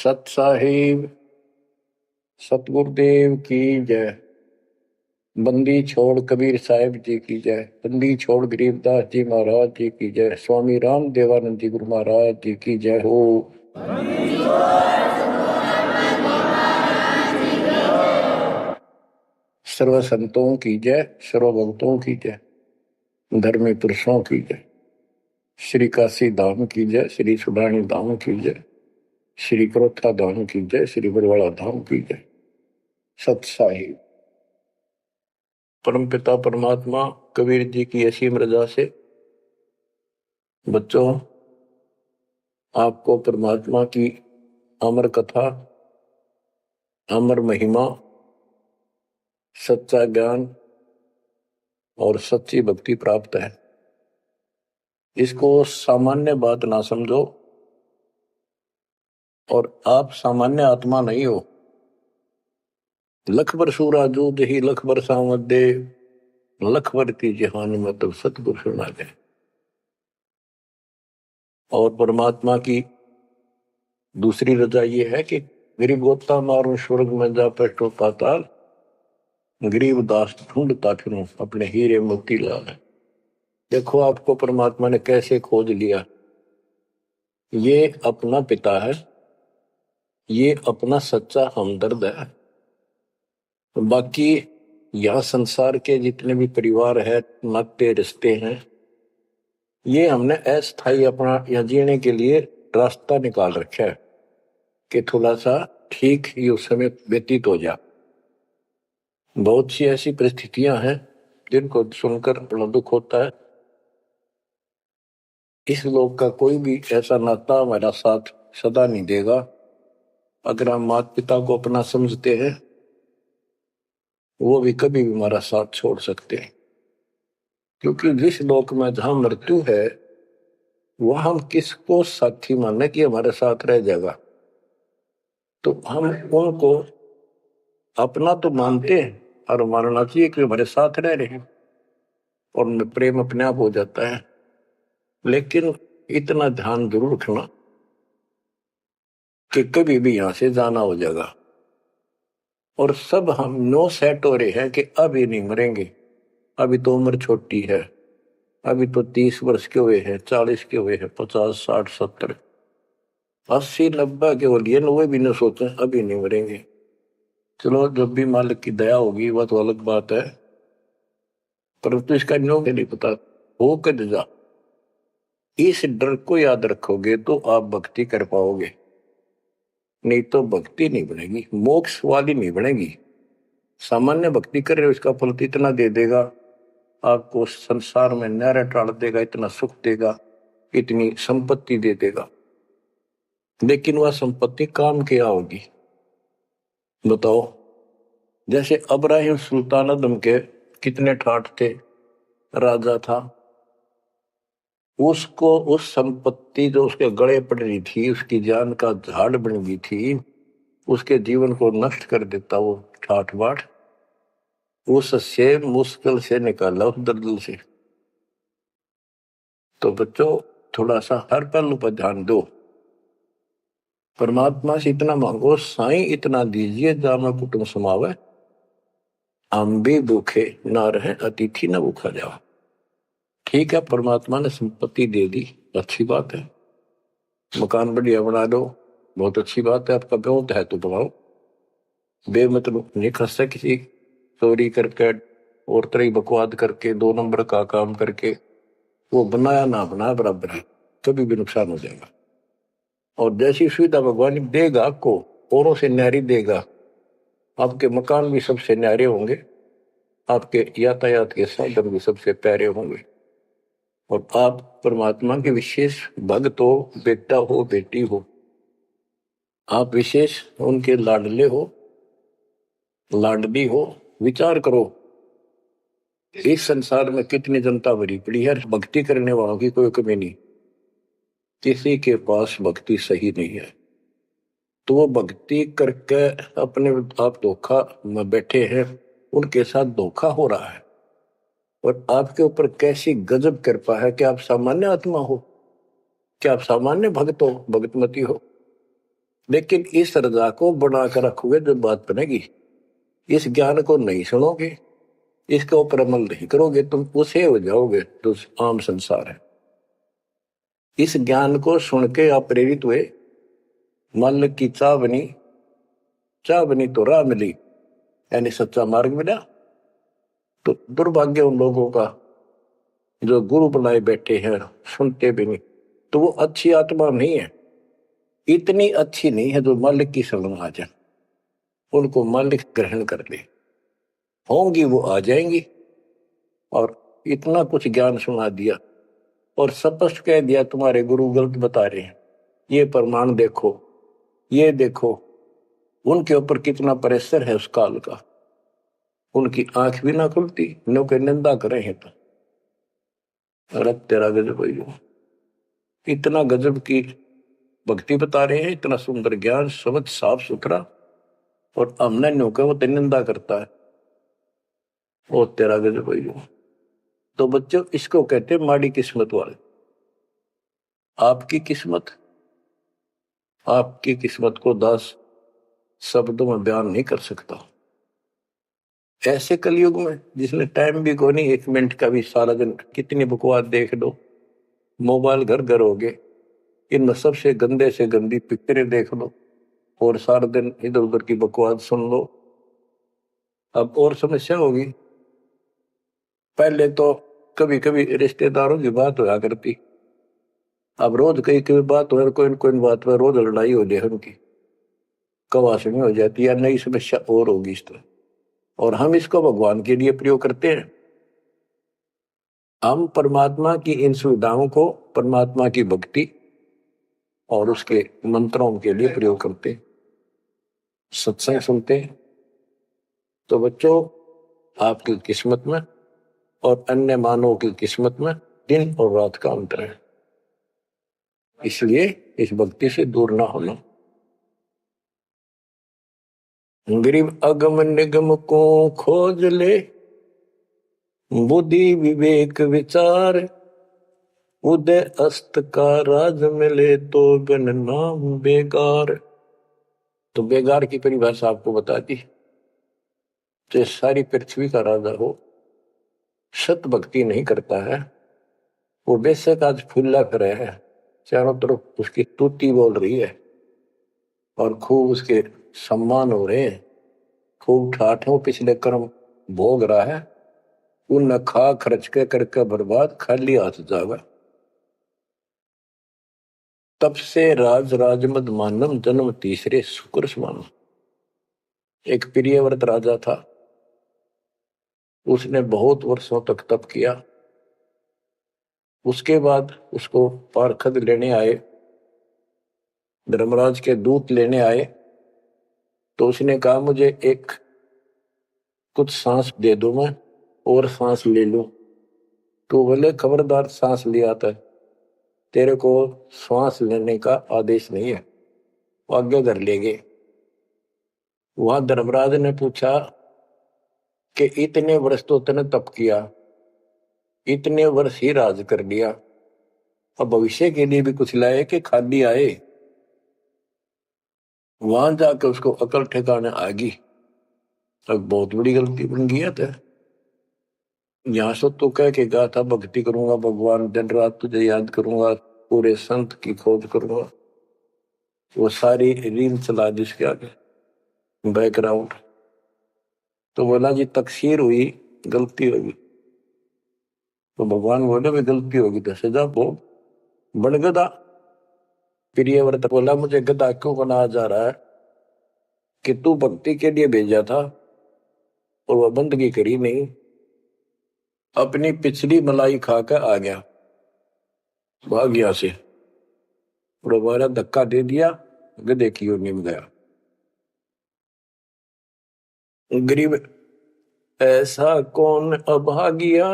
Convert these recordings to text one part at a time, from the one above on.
सत साहिब सतगुरुदेव की जय। बंदी छोड़ कबीर साहिब जी की जय। बंदी छोड़ गरीबदास जी महाराज जी की जय। स्वामी राम देवानंद जी गुरु महाराज जी की जय हो। सर्व संतों की जय, सर्व भक्तों की जय, धर्मी पुरुषों की जय। श्री काशी धाम की जय, श्री सुडानी धाम की जय, श्री क्रोथा धाम की जय, श्री बरवाड़ा धाम की जय। सत साहिब परम पिता परमात्मा कबीर जी की असीम रजा से बच्चों आपको परमात्मा की अमर कथा, अमर महिमा, सच्चा ज्ञान और सच्ची भक्ति प्राप्त है। इसको सामान्य बात ना समझो, और आप सामान्य आत्मा नहीं हो। लख बर सूरा जूद ही लख बर सामत दे, लख बर की जहान में तो सतगुरु सुना दे। और परमात्मा की दूसरी रजा ये है कि गरीब गोता मारू स्वर्ग में जा पेटो पाताल, गरीब दास ढूंढता फिरूं अपने हीरे मोती लाल। देखो आपको परमात्मा ने कैसे खोज लिया। ये अपना पिता है, ये अपना सच्चा हमदर्द है। बाकी यह संसार के जितने भी परिवार है, नाते रिश्ते हैं, ये हमने अस्थायी अपना यहाँ जीने के लिए रास्ता निकाल रखा है कि थोड़ा सा ठीक ही उस समय व्यतीत हो जा। बहुत सी ऐसी परिस्थितियां हैं जिनको सुनकर बड़ा दुख होता है। इस लोक का कोई भी ऐसा नाता हमारा साथ सदा नहीं देगा। अगर हम माता पिता को अपना समझते हैं, वो भी कभी भी हमारा साथ छोड़ सकते हैं। क्योंकि जिस लोक में जहां मृत्यु है, वह हम किसको साथी माने कि हमारे साथ रह जाएगा। तो हम उनको अपना तो मानते हैं और मानना चाहिए कि हमारे साथ रह रहे हैं, और प्रेम अपने आप हो जाता है। लेकिन इतना ध्यान जरूर रखना कि कभी भी यहां से जाना हो जाएगा। और सब हम नो सेट हो रहे हैं कि अभी नहीं मरेंगे, अभी तो उम्र छोटी है, अभी तो 30 वर्ष के हुए हैं, 40 के हुए हैं, 50, 60, 70, 80, 90 के हो लिए, वो भी न सोचे अभी नहीं मरेंगे। चलो जब भी मालिक की दया होगी वह तो अलग बात है, परंतु इसका न्यो नहीं पता हो कद जा। इस डर को याद रखोगे तो आप भक्ति कर पाओगे, नहीं तो भक्ति नहीं बनेगी, मोक्ष वाली नहीं बनेगी। सामान्य भक्ति कर रहे हो, इसका फल तो इतना दे देगा, आपको संसार में न्यारा टाल देगा, इतना सुख देगा, इतनी संपत्ति दे देगा। लेकिन वह संपत्ति काम क्या होगी बताओ। जैसे अब्राहिम सुल्तान आदम के कितने ठाठ थे, राजा था, उसको उस संपत्ति जो उसके गले पड़ रही थी, उसकी जान का झाड़ बन गई थी, उसके जीवन को नष्ट कर देता वो ठाठ बाट, उससे मुश्किल से निकाला उस दर्द से। तो बच्चों थोड़ा सा हर पहलू पर ध्यान दो। परमात्मा से इतना मांगो, साईं इतना दीजिए जामा कुटुंब समावे, हम भी भूखे ना रहे अतिथि न भूखा जावा। ठीक है, परमात्मा ने संपत्ति दे दी, अच्छी बात है, मकान बढ़िया बना दो, बहुत अच्छी बात है, आपका ब्योत है तो बनाओ, बेमतलब नहीं खसता किसी चोरी करके और तरह बकवाद करके 2 नंबर का काम करके, वो बनाया ना बनाया बराबर है, कभी भी नुकसान हो जाएगा। और जैसी सुविधा भगवान देगा आपको, औरों से न्यारी देगा, आपके मकान भी सबसे न्यारे होंगे, आपके यातायात के साधन भी सबसे प्यारे होंगे, और आप परमात्मा के विशेष भक्त हो, बेटा हो, बेटी हो, आप विशेष उनके लाडले हो, लाडली हो। विचार करो, इस संसार में कितनी जनता भरी पड़ी है, भक्ति करने वालों की कोई कमी नहीं, किसी के पास भक्ति सही नहीं है। तो वो भक्ति करके अपने आप धोखा में बैठे हैं, उनके साथ धोखा हो रहा है। और आपके ऊपर कैसी गजब कृपा है कि आप सामान्य आत्मा हो, क्या आप सामान्य भक्त हो, भगतमती हो। लेकिन इस रजा को बनाकर रखोगे जब बात बनेगी, इस ज्ञान को नहीं सुनोगे, इसके ऊपर अमल नहीं करोगे, तुम उसे हो जाओगे तो आम संसार है। इस ज्ञान को सुन के आप प्रेरित हुए, मन की चाह बनी, चाह बनी तो राह मिली, यानी सच्चा मार्ग मिला। तो दुर्भाग्य उन लोगों का जो गुरु बनाए बैठे हैं, सुनते भी नहीं। तो वो अच्छी आत्मा नहीं है, इतनी अच्छी नहीं है जो मालिक की शरण आ जाए, उनको मालिक ग्रहण कर ले, होंगी वो आ जाएंगी। और इतना कुछ ज्ञान सुना दिया और स्पष्ट कह दिया तुम्हारे गुरु गलत बता रहे हैं, ये प्रमाण देखो, ये देखो। उनके ऊपर कितना प्रेशर है उस काल का, उनकी आंख भी ना खुलती, नो के निंदा करे हैं तो अरे तेरा गजब है। इतना गजब की भक्ति बता रहे हैं, इतना सुंदर ज्ञान, समझ साफ सुथरा, और हमने नो के वो निंदा करता है, ओ तेरा गजब है। तो बच्चों इसको कहते हैं माड़ी किस्मत वाले। आपकी किस्मत, आपकी किस्मत को 10 शब्दों में बयान नहीं कर सकता। ऐसे कलयुग में जिसने टाइम भी को नहीं, 1 मिनट का भी, सारा दिन कितनी बकवास देख लो, मोबाइल घर घर हो गए, इनमें सबसे गंदे से गंदी पिक्चरें देख लो और सारा दिन इधर उधर की बकवास सुन लो। अब और समस्या होगी, पहले तो कभी कभी रिश्तेदारों की बात होया करती, अब रोज कई कई बात हो, कोई कोई बात पर रोज लड़ाई हो जाए उनकी, कवासनी हो जाती है, नई समस्या और होगी इस तरह। और हम इसको भगवान के लिए प्रयोग करते हैं। हम परमात्मा की इन सुविधाओं को परमात्मा की भक्ति और उसके मंत्रों के लिए प्रयोग करते हैं, सत्संग सुनते हैं। तो बच्चों आपकी किस्मत में और अन्य मानवों की किस्मत में दिन और रात का अंतर है, इसलिए इस भक्ति से दूर ना होना। गरीब अगम निगम को खोज ले, बुद्धि विवेक विचार, उदय अस्त का राज मिले तो बिन नाम बेगार। तो बेगार की परिभाषा आपको बता दी। तो सारी पृथ्वी का राजा हो, सत भक्ति नहीं करता है, वो बेशक आज फुल्ला फिर है, चारों तरफ उसकी स्तुति बोल रही है और खूब उसके सम्मान हो रहे हैं, खूब ठाठों पिछले कर्म भोग रहा है, उन खा खर्च के करके बर्बाद, खाली हाथ जागा। तब से राज राजमद मानम, जन्म तीसरे शुक्र समान। एक प्रियव्रत राजा था, उसने बहुत वर्षों तक तप किया। उसके बाद उसको पारखद लेने आए, धर्मराज के दूत लेने आए। तो उसने कहा मुझे एक कुछ सांस दे दो, मैं और सांस ले लूं। तो बोले खबरदार, सांस लिया था, तेरे को श्वास लेने का आदेश नहीं है। वो आगे धर ले गए। वहां धर्मराज ने पूछा कि इतने वर्ष तो तूने तप किया, इतने वर्ष ही राज कर लिया, अब भविष्य के लिए भी कुछ लाए कि खाली आए। वहां जाकर उसको अकल ठिकाने आ गई, अब बहुत बड़ी गलती बन गई है। यहां से तो कह के गया था भक्ति करूंगा भगवान, दिन रात तुझे याद करूंगा, पूरे संत की खोज करूंगा, वो सारी रील चला दी उसके आगे बैकग्राउंड। तो बोला जी तकसीर हुई, गलती होगी। तो भगवान बोले भाई गलती होगी तो सजा भोग, बन गधा। प्रियव्रत बोला मुझे गधा क्यों बनाया जा रहा है कि तू भक्ति के लिए भेजा था और वह बंदगी करी नहीं, अपनी पिछली मलाई खाकर आ गया, भाग गया से, दोबारा धक्का दे दिया, गधे की ओर निम गया। गरीब ऐसा कौन अभागिया,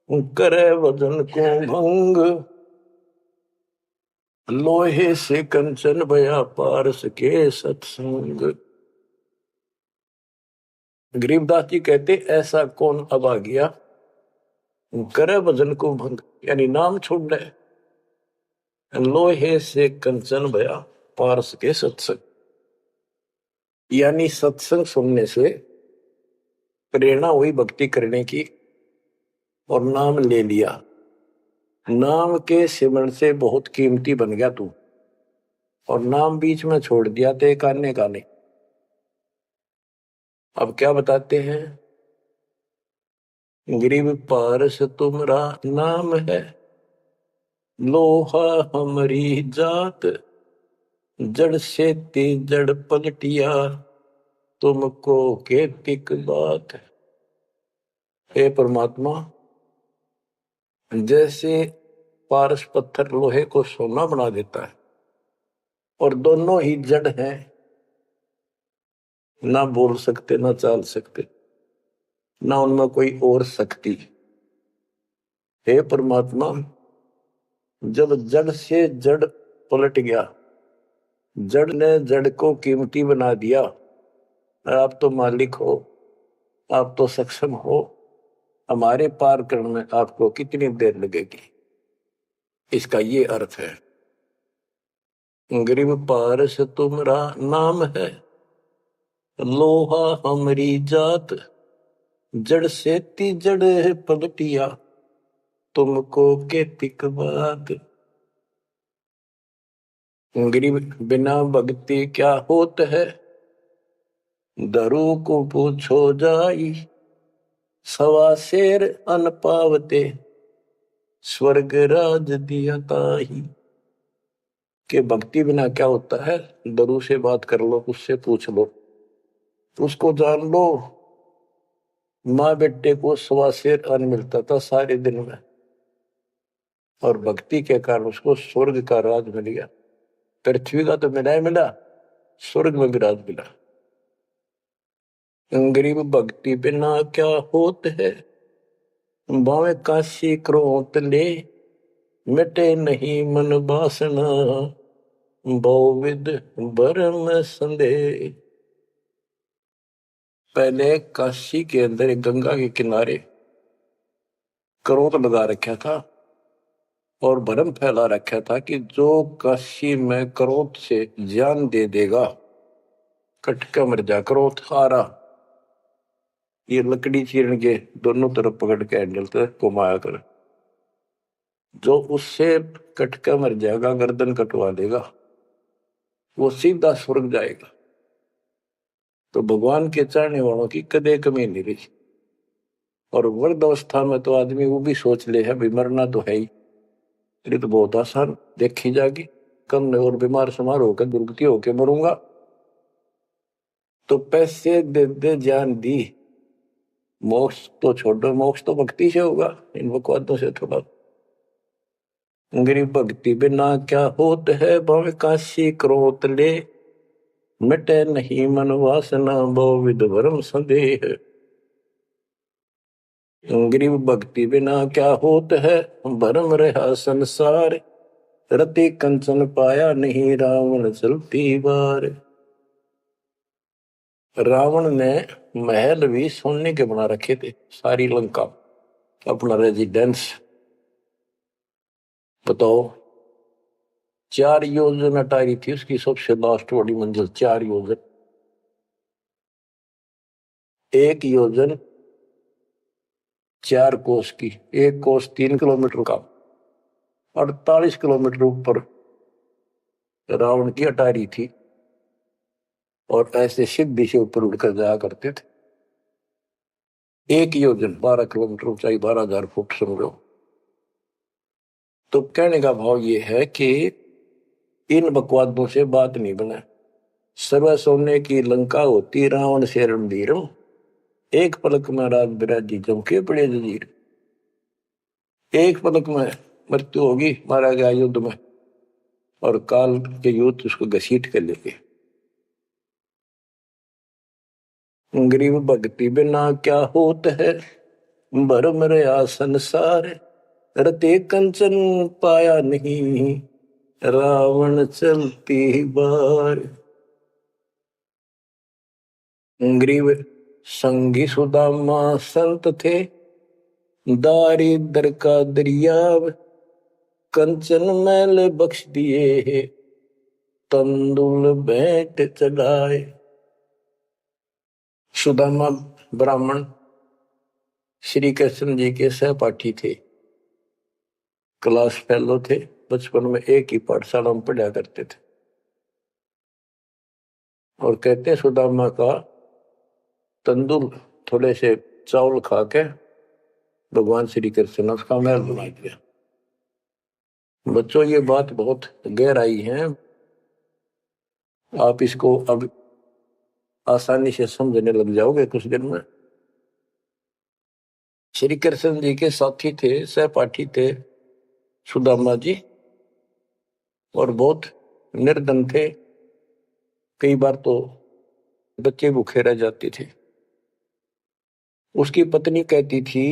करे वजन को भंग, लोहे से कंचन भया पारस के सत्संग। गरीबदास जी कहते ऐसा कौन अभागिया, करे वजन को भंग, यानी नाम छोड़ दे, लोहे से कंचन भया पारस के सत्संग, यानी सत्संग सुनने से प्रेरणा हुई भक्ति करने की और नाम ले लिया। नाम के सिमरण से बहुत कीमती बन गया तू, और नाम बीच में छोड़ दिया तो एक आने का नहीं। अब क्या बताते हैं, गरीब पारस तुमरा नाम है, लोहा हमारी जात, जड़ से ती जड़ पलटिया, तुमको केतिक बात। हे परमात्मा, जैसे पारस पत्थर लोहे को सोना बना देता है, और दोनों ही जड़ हैं, ना बोल सकते ना चाल सकते, ना उनमें कोई और शक्ति। हे परमात्मा, जब जड़ से जड़ पलट गया, जड़ ने जड़ को कीमती बना दिया, आप तो मालिक हो, आप तो सक्षम हो, हमारे पार करने में आपको कितनी देर लगेगी। इसका ये अर्थ है, गरीब पारस तुमरा नाम है, लोहा हमारी जात, जड़ से ती जड़ पलटिया, तुमको केतिक बात। गरीब बिना भक्ति क्या होत है, दरू को पूछो जाई, सवा शेर अन पावते, स्वर्ग राज दिया ताही। के भक्ति बिना क्या होता है, दरू से बात कर लो, उससे पूछ लो, उसको जान लो। माँ बेटे को सवा शेर अन्न मिलता था सारे दिन में, और भक्ति के कारण उसको स्वर्ग का राज मिल गया। पृथ्वी का तो मिला ही मिला, स्वर्ग में भी राज मिला। गरीब भक्ति बिना क्या होत है, बावे काशी क्रोत ले, मिटे नहीं मन वासना, बहुविध भरम संदेह। पहले काशी के अंदर एक गंगा के किनारे क्रोध लगा रखा था और भरम फैला रखा था कि जो काशी में क्रोध से जान दे देगा, कटका मर जा। क्रोध हारा, ये लकड़ी चीरन के दोनों तरफ पकड़ के हैंडल से घुमाया कर, जो उससे कटका मर जाएगा, गर्दन कटवा देगा, वो सीधा स्वर्ग जाएगा। तो भगवान के चाहने वालों की कदे कमी नहीं रही। और वृद्ध अवस्था में तो आदमी वो भी सोच ले है भी मरना तो है ही, ये तो बहुत आसान देखी जाएगी, कम और बीमार समार होकर दुर्गति होकर मरूंगा। तो पैसे दे दे जान दी, मोक्ष तो छोड़ो, मोक्ष तो भक्ति से होगा, इन बकवादों से थोड़ा। गरीब भक्ति बिना क्या होत है, भावे काशी क्रोत ले, मिटे नहीं मन वासना, बहुविध भरम संदेह। गरीब भक्ति बिना क्या होत है, भरम रहा संसार, रति कंचन पाया नहीं, रावण चलती बार। रावण ने महल भी सोने के बना रखे थे, सारी लंका अपना रेजिडेंस। बताओ, 4 योजन अटारी थी उसकी सबसे लास्ट वाली मंजिल, 4 योजन। 1 योजन 4 कोस की, 1 कोस 3 किलोमीटर का, 48 किलोमीटर ऊपर रावण की अटारी थी, और ऐसे सीधी से ऊपर उड़कर जाया करते थे। 1 योजन 12 किलोमीटर ऊंचाई, 12,000 फुट समझो। तो कहने का भाव ये है कि इन बकवादों से बात नहीं बना। सर्व सोने की लंका होती, रावण से रणधीरम, एक पलक में राज बिराजी चमके पड़े जजीर। एक पलक में मृत्यु होगी, मारा गया युद्ध में, और काल के युद्ध उसको घसीट कर लेके। गरीब भक्ति बिना क्या होत है, भरम रहा संसार, रते कंचन पाया नहीं, रावण चलती बार। गरीब संगी सुदामा संत थे, दारिद्र का दरियाव, कंचन मैल बख्श दिए, तंदुल भेंट चढ़ाए। सुदामा ब्राह्मण श्री कृष्ण जी के सहपाठी थे, क्लास फेलो थे, बचपन में एक ही पाठशाला में पढ़ा करते थे। और कहते सुदामा का तंदुल थोड़े से चावल खा के भगवान श्री कृष्ण ने उसका महल बना दिया। बच्चों ये बात बहुत गहराई है, आप इसको अब आसानी से समझने लग जाओगे कुछ दिन में। श्री कृष्ण जी के साथी थे, सहपाठी थे सुदामा जी, और बहुत निर्धन थे। कई बार तो बच्चे भूखे रह जाते थे। उसकी पत्नी कहती थी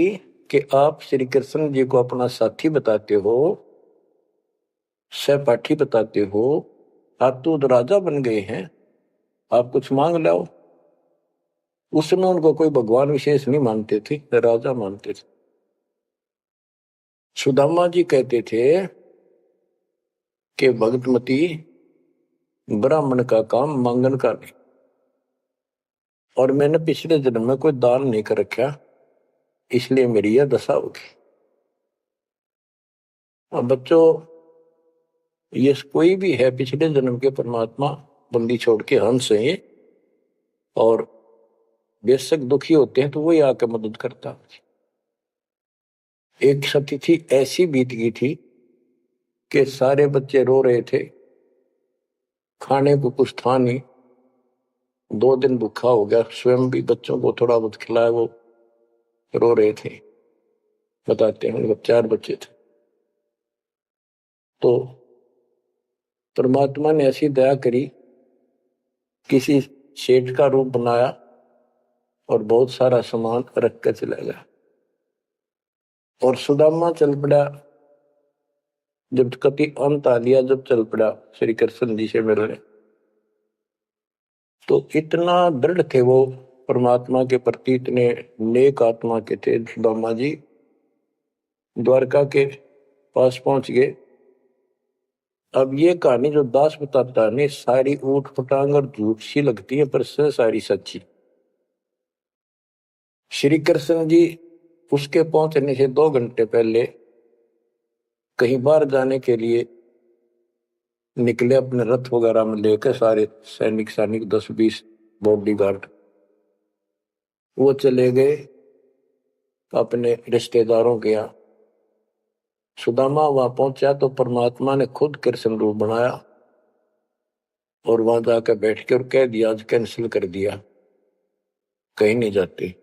कि आप श्री कृष्ण जी को अपना साथी बताते हो, सहपाठी बताते हो, आप तो राजा बन गए हैं, आप कुछ मांग लाओ। उस समय उनको कोई भगवान विशेष नहीं मानते थे, राजा मानते थे। सुदामा जी कहते थे कि भगतमती, ब्राह्मण का काम मांगन का नहीं, और मैंने पिछले जन्म में कोई दान नहीं कर रखा, इसलिए मेरी यह दशा होगी। और बच्चों, ये कोई भी है पिछले जन्म के परमात्मा बंदी छोड़ के हंस है, और बेशक दुखी होते हैं तो वही आकर मदद करता। एक सती थी, ऐसी बीत गई थी कि सारे बच्चे रो रहे थे, खाने को कुछ था नहीं, 2 दिन भूखा हो गया, स्वयं भी बच्चों को थोड़ा बहुत खिलाया, वो रो रहे थे। बताते हैं 4 बच्चे थे। तो परमात्मा ने ऐसी दया करी, किसी सेठ का रूप बनाया और बहुत सारा सामान रख कर चला गया। और सुदामा चल पड़ा, जब कति अंत आ लिया, जब चल पड़ा श्री कृष्ण जी से मिलने, तो इतना दृढ़ थे वो परमात्मा के प्रति, इतने नेक आत्मा के थे सुदामा जी। द्वारका के पास पहुंच गए। अब ये कहानी जो दास बताता है, सारी ऊट पटांग और झूठ सी लगती है, पर सारी सच्ची। श्री कृष्ण जी उसके पहुंचने से 2 घंटे पहले कहीं बाहर जाने के लिए निकले, अपने रथ वगैरह में लेकर सारे सैनिक 10-20 बॉडीगार्ड। वो चले गए अपने रिश्तेदारों के यहाँ। सुदामा वहां पहुंचा तो परमात्मा ने खुद कृष्ण रूप बनाया और वहां जाकर बैठ के और कह दिया, आज कैंसिल कर दिया, कहीं नहीं जाते।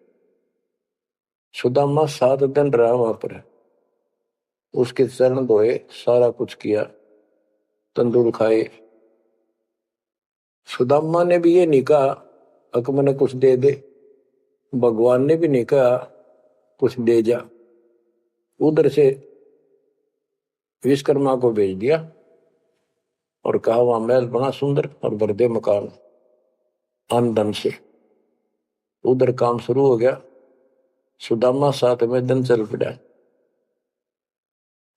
सुदामा 7 दिन रहा वहां पर, उसके चरण धोए, सारा कुछ किया, तंदूर खाए। सुदामा ने भी ये नहीं कहा अक मैंने कुछ दे दे, भगवान ने भी नहीं कहा कुछ दे जा। उधर से विश्वकर्मा को भेज दिया और कहा वहां महल बना सुंदर और भर दे मकान आमदन से। उधर काम शुरू हो गया। सुदामा 7वें दिन चल पड़ा।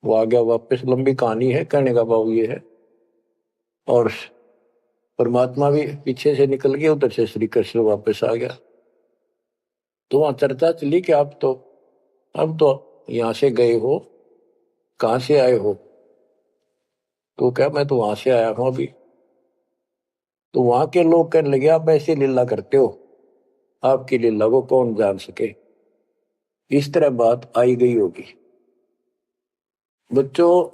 वो आ गया वापस, लंबी कहानी है, कहने का भाव ये है। और परमात्मा भी पीछे से निकल गया, उधर से श्री कृष्ण वापस आ गया। तो वहां चर्चा चली कि आप तो अब तो यहां से गए हो, कहां से आए हो? तो क्या मैं तो वहां से आया हूं अभी। तो वहां के लोग कहने लगे, आप ऐसी लीला करते हो, आपकी लीला को कौन जान सके। इस तरह बात आई गई होगी। बच्चों,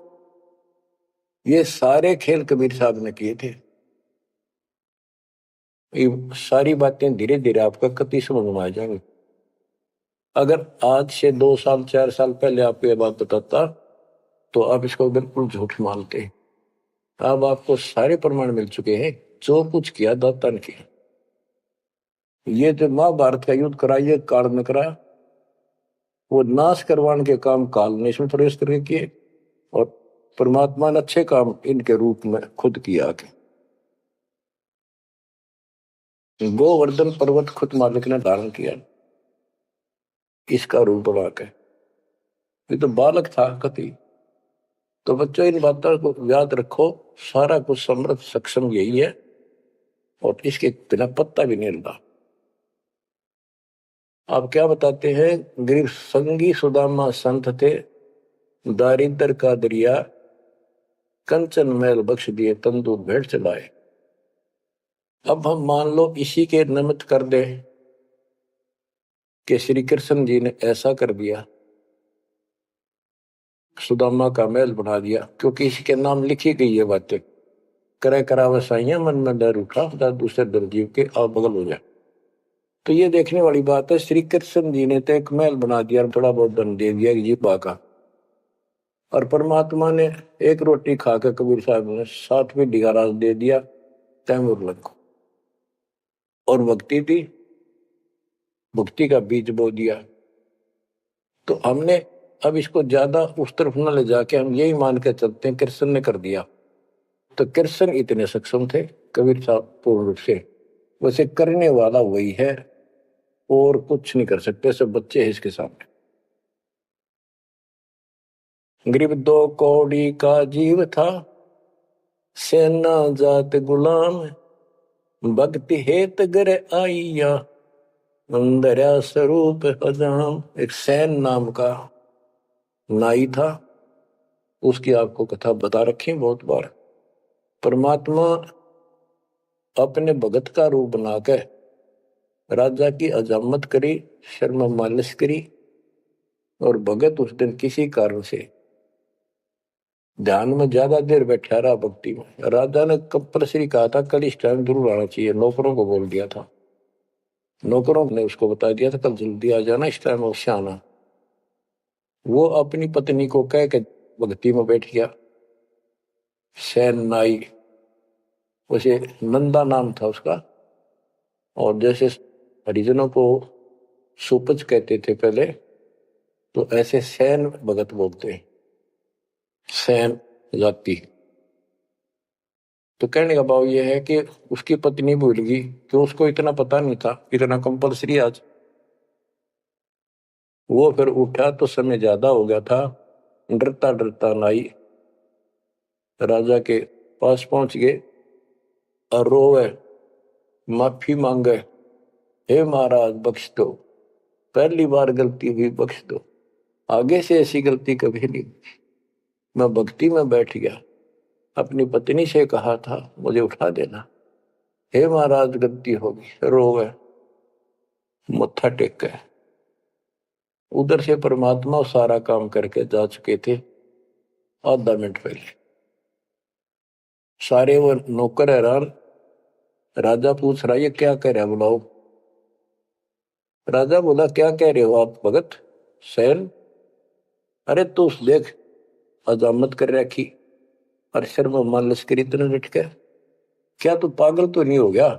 ये सारे खेल कबीर साहब ने किए थे। ये सारी बातें धीरे धीरे आपका कति समझ में आ जाएंगी। अगर आज से 2 साल 4 साल पहले आपको यह बात बताता तो आप इसको बिल्कुल झूठ मानते। अब आपको सारे प्रमाण मिल चुके हैं, जो कुछ किया दाता ने किया। ये जो महाभारत का युद्ध करा, ये काल में करा, वो नाश करवाने के काम काल ने इसमें थोड़े इस तरह किए, और परमात्मा ने अच्छे काम इनके रूप में खुद किया। गोवर्धन पर्वत खुद मालिक ने धारण किया, इसका रूप बना के। ये तो बालक था कति, तो बच्चों इन बातों को याद रखो, सारा कुछ समर्थ सक्षम यही है और इसके बिना पत्ता भी नहीं हिलता। आप क्या बताते हैं, गरीब संगी सुदामा संत थे, दारिद्र का दरिया कंचन मैल बख्श दिए, तंदूर भेंट चलाए। अब हम मान लो इसी के निमित्त कर दे कि श्री कृष्ण जी ने ऐसा कर दिया, सुदामा का महल बना दिया, क्योंकि इसके नाम लिखी गई है बातें। करे करा वसाइया मन में डर उठा, दूसरे दर जीव के आप बगल हो जाए। तो ये देखने वाली बात है, श्री कृष्ण जी ने तो एक महल बना दिया, थोड़ा बहुत धन दे दिया जीवा का, और परमात्मा ने एक रोटी खाकर कबीर साहब ने 7वीं डिगाराज दे दिया तैमूर लग को, और भक्ति थी, भक्ति का बीज बो दिया। तो हमने अब इसको ज्यादा उस तरफ न ले जाके हम यही मान के चलते हैं कृष्ण ने कर दिया। तो कृष्ण इतने सक्षम थे कबीर साहब पूर्ण रूप से, वैसे करने वाला वही है और कुछ नहीं कर सकते, सब बच्चे हैं इसके सामने। गरीब 2 कौड़ी का जीव था, सेना जात गुलाम, भक्ति हेत गर आइया, अंदर स्वरूप हजाम। एक सैन नाम का नाई था, उसकी आपको कथा बता रखी बहुत बार। परमात्मा अपने भगत का रूप बनाकर राजा की अजामत करी, शर्मा मालिश करी, और भगत उस दिन किसी कारण से ध्यान में ज्यादा देर बैठा रहा, भक्ति में। राजा ने कंपल्सरी कहा था कल इस टाइम जरूर आना चाहिए, नौकरों को बोल दिया था, नौकरों ने उसको बता दिया था कल जल्दी आ जाना, इस टाइम अवश्य आना। वो अपनी पत्नी को कह के भक्ति में बैठ गया। सैन नाई, उसे नंदा नाम था उसका, और जैसे हरिजनों को सुपच कहते थे पहले, तो ऐसे सैन भगत बोलते हैं, सैन जाति। तो कहने का भाव यह है कि उसकी पत्नी भूल गई कि उसको इतना पता नहीं था, इतना कंपल्सरी आज। वो फिर उठा तो समय ज्यादा हो गया था, डरता डरता नाई राजा के पास पहुंच गए और रोवे, माफी मांगे, हे महाराज बख्श दो, पहली बार गलती हुई, बख्श दो, आगे से ऐसी गलती कभी नहीं। मैं भक्ति में बैठ गया, अपनी पत्नी से कहा था मुझे उठा देना, हे महाराज गलती होगी, रोवे, मत्था टेक गए। उधर से परमात्मा सारा काम करके जा चुके थे आधा मिनट पहले। सारे वो नौकर हैरान, राजा पूछ रहा ये क्या कह रहा है, बुलाओ। राजा बोला क्या कह रहे हो आप भगत सैन, अरे तू देख अजामत कर रखी और शर्म मालिश करी इतने डट के, क्या तू पागल तो नहीं हो गया,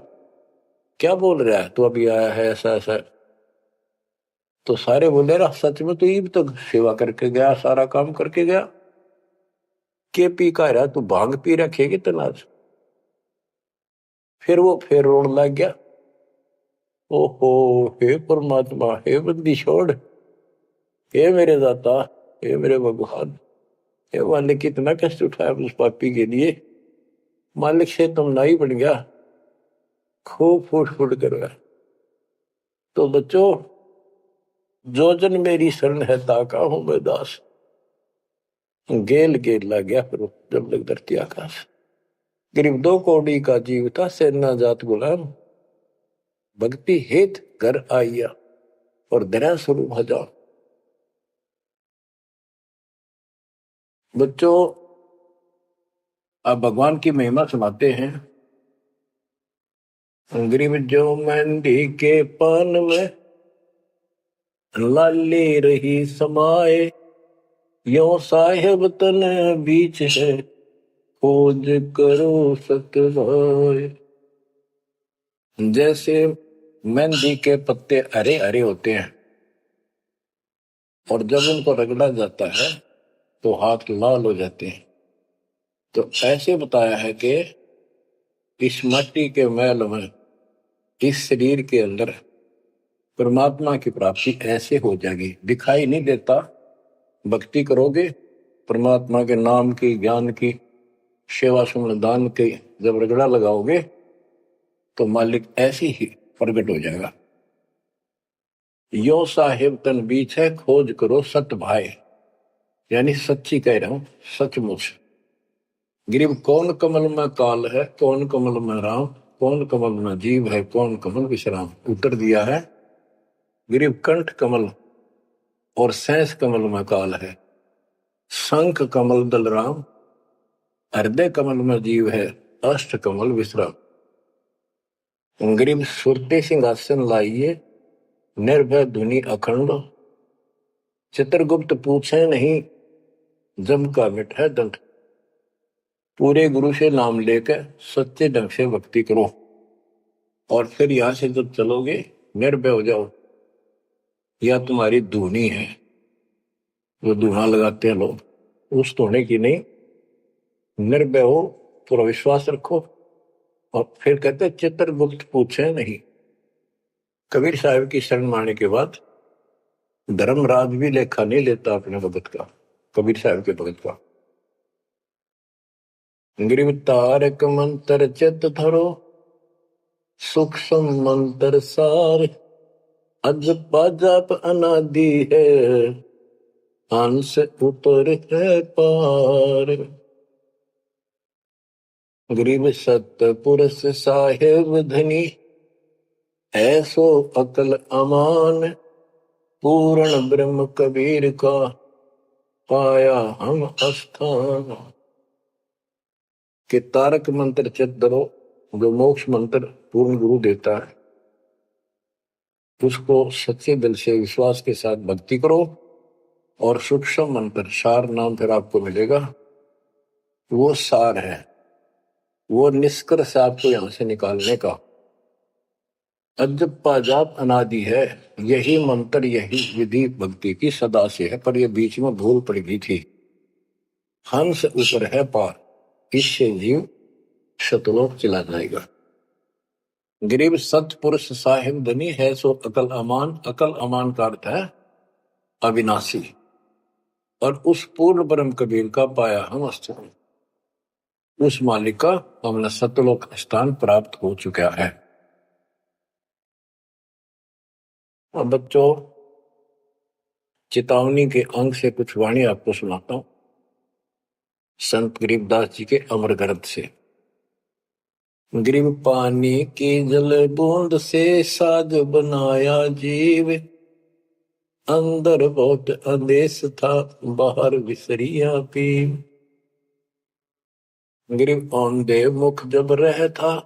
क्या बोल रहा है तू, अभी आया है ऐसा ऐसा। तो सारे बोले रहा सच में तो ये भी तो सेवा करके गया, सारा काम करके गया, के पी का रहा तू, भांग पी रखेगी तनाज। फिर वो फिर रोने लग गया, ओहो हे परमात्मा, हे बंदी छोड़, हे मेरे दाता, हे मेरे भगवान, हे मालिक कितना कष्ट उठाया उस पापी के लिए, मालिक से तुम नाई बन गया, खूब फूट फूट कर रहा। तो बच्चों, जो जन मेरी शरण है ताका हूं मैं दास, गेल गेल लग गया फिर जब लग धरती आकाश। गरीब 2 कौड़ी का जीव था, सेना जात गुलाम, भक्ति हेत घर आइया, और दया स्वरूप हजार। बच्चों आप भगवान की महिमा सुनाते हैं। गरीब जो मेहंदी के पान में लाली रही समाए, यो साहेब तन बीच है, खोज करो सतभाए। जैसे मेहंदी के पत्ते हरे हरे होते हैं और जब उनको रगड़ा जाता है तो हाथ लाल हो जाते हैं, तो ऐसे बताया है कि इस मट्टी के मैल में, इस शरीर के अंदर परमात्मा की प्राप्ति ऐसे हो जाएगी, दिखाई नहीं देता, भक्ति करोगे परमात्मा के नाम की, ज्ञान की, सेवा सुमन दान के जब रगड़ा लगाओगे तो मालिक ऐसी ही प्रकट हो जाएगा। यो साहिब तन बीच है, खोज करो सत भाई, यानी सच्ची कह रहा हूं, सचमुच। गिरिव कौन कमल में काल है, कौन कमल में राम, कौन कमल में जीव है, कौन कमल विश्राम। उत्तर दिया है गिरिव कंठ कमल और सैंस कमल में काल है, शंख कमल दल राम, हृदय कमल में जीव है, अष्ट कमल विश्राम। गिरिव सुरते सिंहासन लाइए, निर्भय धुनि अखंड, चित्रगुप्त पूछे नहीं, जम का मिट है दंड। पूरे गुरु से नाम लेकर सच्चे ढंग से भक्ति करो और फिर यहां से जब चलोगे निर्भय हो जाओ। यह तुम्हारी धुनी है, जो धुना लगाते हैं लोग, उस धुने की नहीं। निर्भय हो, पूरा विश्वास रखो। और फिर कहते चित्रगुप्त पूछे नहीं। कबीर साहब की शरण माने के बाद धर्मराज भी लेखा नहीं लेता अपने भगत का, कबीर साहब के भगत का। गिरिव तारक मंत्र चित धरो, सूक्ष्म मंत्र सार, अजपा जाप अनादि है, हंस ऊपर है पार। गिरिव सत्य पुरुष साहेब धनी, ऐसो अकल अमान, पूर्ण ब्रह्म कबीर का, पाया हम अस्थान। कि तारक मंत्र चित धरो, जो मोक्ष मंत्र पूर्ण गुरु देता है, उसको सच्चे दिल से विश्वास के साथ भक्ति करो। और सूक्ष्म मंत्र, सार नाम फिर आपको मिलेगा, वो सार है, वो निष्कर्ष आपको यहां से निकालने का। अजप्पा जाप अनादि है, यही मंत्र, यही विधि भक्ति की सदा से है, पर ये बीच में भूल पड़ गई थी। हंस ऊपर है पार, इससे जीव शतलोक चला जाएगा। गिरिव सतपुरुष साहिब धनी है, सो अकल अमान। अकल अमान का अर्थ है अविनाशी। और उस पूर्ण ब्रह्म कबीर का पाया हम स्थान, उस मालिक का हमने सतलोक स्थान प्राप्त हो चुका है। अब बच्चों, चेतावनी के अंग से कुछ वाणी आपको सुनाता हूं, संत गरीबदास जी के अमर ग्रंथ से। गिरिव पानी की जल बूंद से साज बनाया जीव, अंदर बहुत अंदेश था, बाहर विसरिया पीव। गिरिव औंधे मुख जब रह था,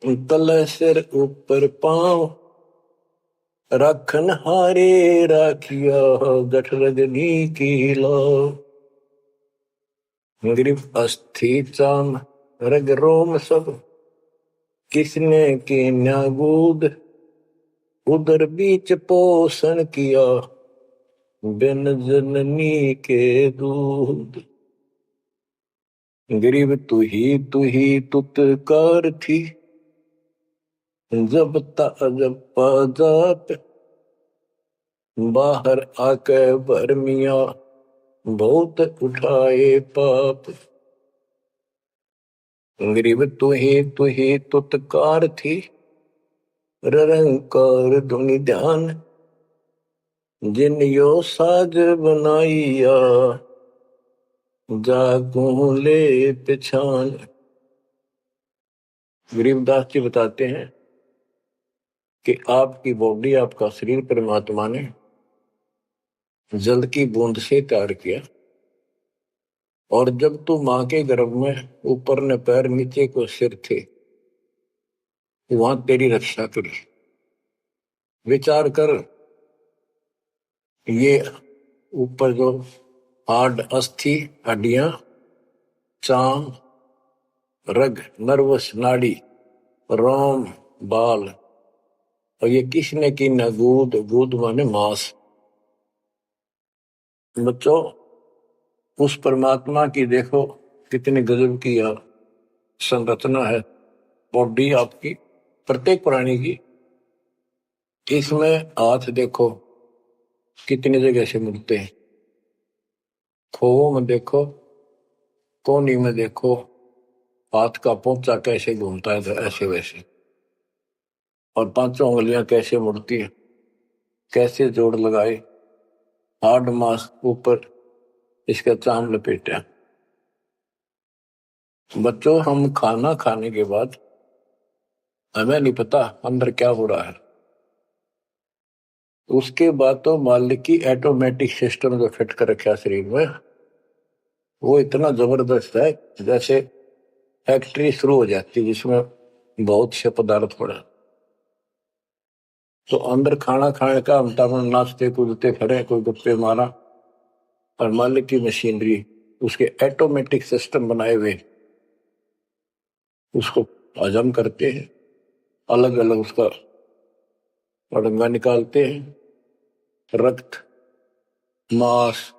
तले सिर ऊपर पांव, राखन हारे राखिया, गठ रजनी की लाव। गिरिव अस्थि चाम रग रोम सब, किसने की न्यागूद, उदर बीच पोषण किया, बिन जननी के दूध। गिरिव तू ही तुतकार थी, जब जब जाप, बाहर आके भरमिया, बहुत उठाए पाप। गिरिव तू ही तुतकार थी, रंकार धुनि ध्यान, जिन यो साज बनाइया, जागू ले पिछान। गरीबदास जी बताते हैं कि आपकी बॉडी, आपका शरीर परमात्मा ने जल की बूंद से तैयार किया। और जब तू मां के गर्भ में ऊपर ने पैर नीचे को सिर थे, वहां तेरी रक्षा करी। विचार कर, ये ऊपर जो हाड, अस्थि, हड्डियां, चाम, रग, नर्वस नाड़ी, रोम, बाल, और ये किसने की न गूद, गूद माने मांस। बच्चों, उस परमात्मा की देखो कितनी गजब की संरचना है बॉडी आपकी, प्रत्येक प्राणी की। इसमें हाथ देखो कितनी जगह से मिलते हैं, खोओ में देखो, कोनी में देखो, हाथ का पोंचा कैसे घूमता है ऐसे वैसे, और पांचों उंगलियां कैसे मुड़ती है, कैसे जोड़ लगाए, हार्ड मास ऊपर इसका चाम लपेटा। बच्चों, हम खाना खाने के बाद हमें नहीं पता अंदर क्या हो रहा है। उसके बाद तो मालिक की ऑटोमेटिक सिस्टम जो फिट कर रखा शरीर में, वो इतना जबरदस्त है जैसे फैक्ट्री शुरू हो जाती है जिसमें बहुत से पदार्थ पड़े। तो अंदर खाना खाने का हम नाचते कूदते खड़े, कोई गप्पे मारा, और मालिक की मशीनरी उसके ऑटोमेटिक सिस्टम बनाए हुए उसको हजम करते हैं, अलग अलग उसका अड़ंगा निकालते हैं, रक्त मांस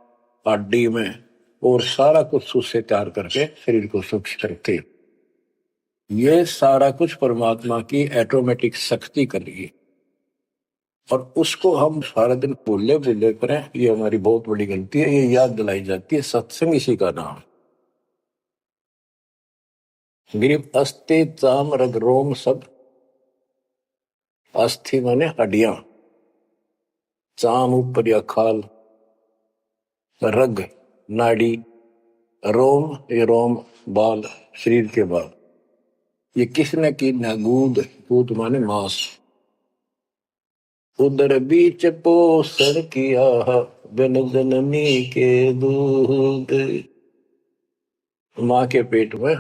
हड्डी में, और सारा कुछ उससे तैयार करके शरीर को स्वच्छ करते हैं। ये सारा कुछ परमात्मा की ऑटोमेटिक शक्ति कर रही है, और उसको हम सारा दिन भूले भूले करें, ये हमारी बहुत बड़ी गलती है। ये याद दिलाई जाती है, सत्संग इसी का नाम। गिरिप अस्ति चाम रग रोम सब, अस्थि माने हड्डियां, चाम ऊपर या खाल, रग नाड़ी, रोम ये रोम बाल, शरीर के बाल। ये किसने की ना? गूद, गूद माने मांस। उदर बीच पोषण किया बिन जननी के दूध, माँ के पेट में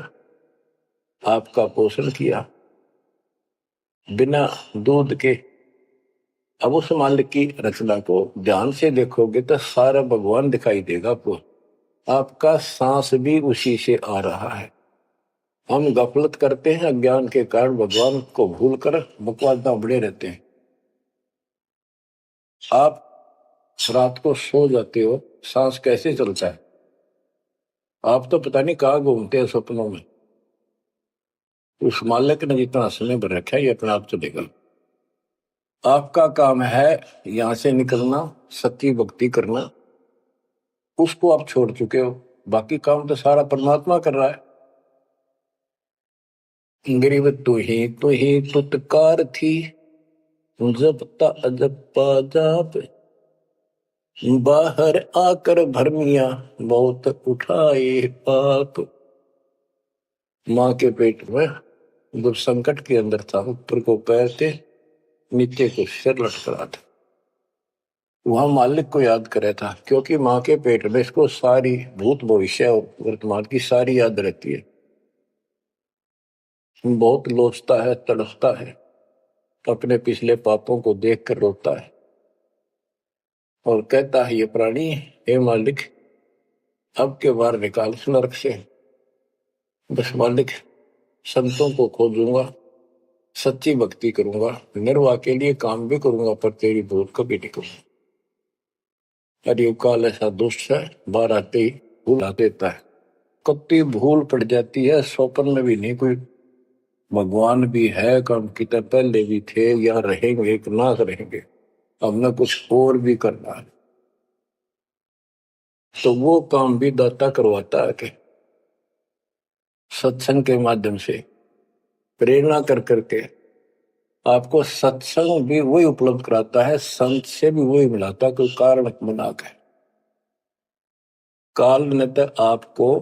आपका पोषण किया बिना दूध के। अब उस मालिक की रचना को ध्यान से देखोगे तो सारा भगवान दिखाई देगा आपको। आपका सांस भी उसी से आ रहा है। हम गफलत करते हैं अज्ञान के कारण, भगवान को भूलकर बकवास बड़े रहते हैं। आप रात को सो जाते हो, सांस कैसे चलता है? आप तो पता नहीं कहाँ घूमते हैं सपनों में। उस मालिक ने जितना समय भर रखा है ये अपने आप चलेगा। आपका काम है यहां से निकलना, सच्ची भक्ति करना, उसको आप छोड़ चुके हो। बाकी काम तो सारा परमात्मा कर रहा है। गरीब तू ही तुतकार थी, जपता अजपा जाप, बाहर आकर भरमिया बहुत उठाए पाप। माँ के पेट में जब संकट के अंदर था, ऊपर को पैर थे, नीचे को सिर लटक रहा था, वहां मालिक को याद करे था, क्योंकि माँ के पेट में इसको सारी भूत भविष्य और वर्तमान की सारी याद रहती है। बहुत लोचता है, तड़पता है, अपने पिछले पापों को देखकर रोता है और कहता है, ये प्राणी, हे मालिक, अब के बार निकाल इस नरक से। बस मालिक, संतों को खोजूंगा, सच्ची भक्ति करूंगा, निर्वाह के लिए काम भी करूंगा, पर तेरी भूल कभी नहीं करूंगा। अरे काल ऐसा दुष्ट है, बाहर आते ही भूल देता है। कत्ती भूल पड़ जाती है, स्वप्न में भी नहीं कोई भगवान भी है, काम कितने पहले भी थे या रहेंगे, एक नाथ रहेंगे, हमने कुछ और भी करना है। तो वो काम भी दाता करवाता है कि सत्संग के माध्यम से प्रेरणा कर करके आपको सत्संग भी वही उपलब्ध कराता है, संत से भी वही मिलाता है, कोई कारण बना के। काल ने तो आपको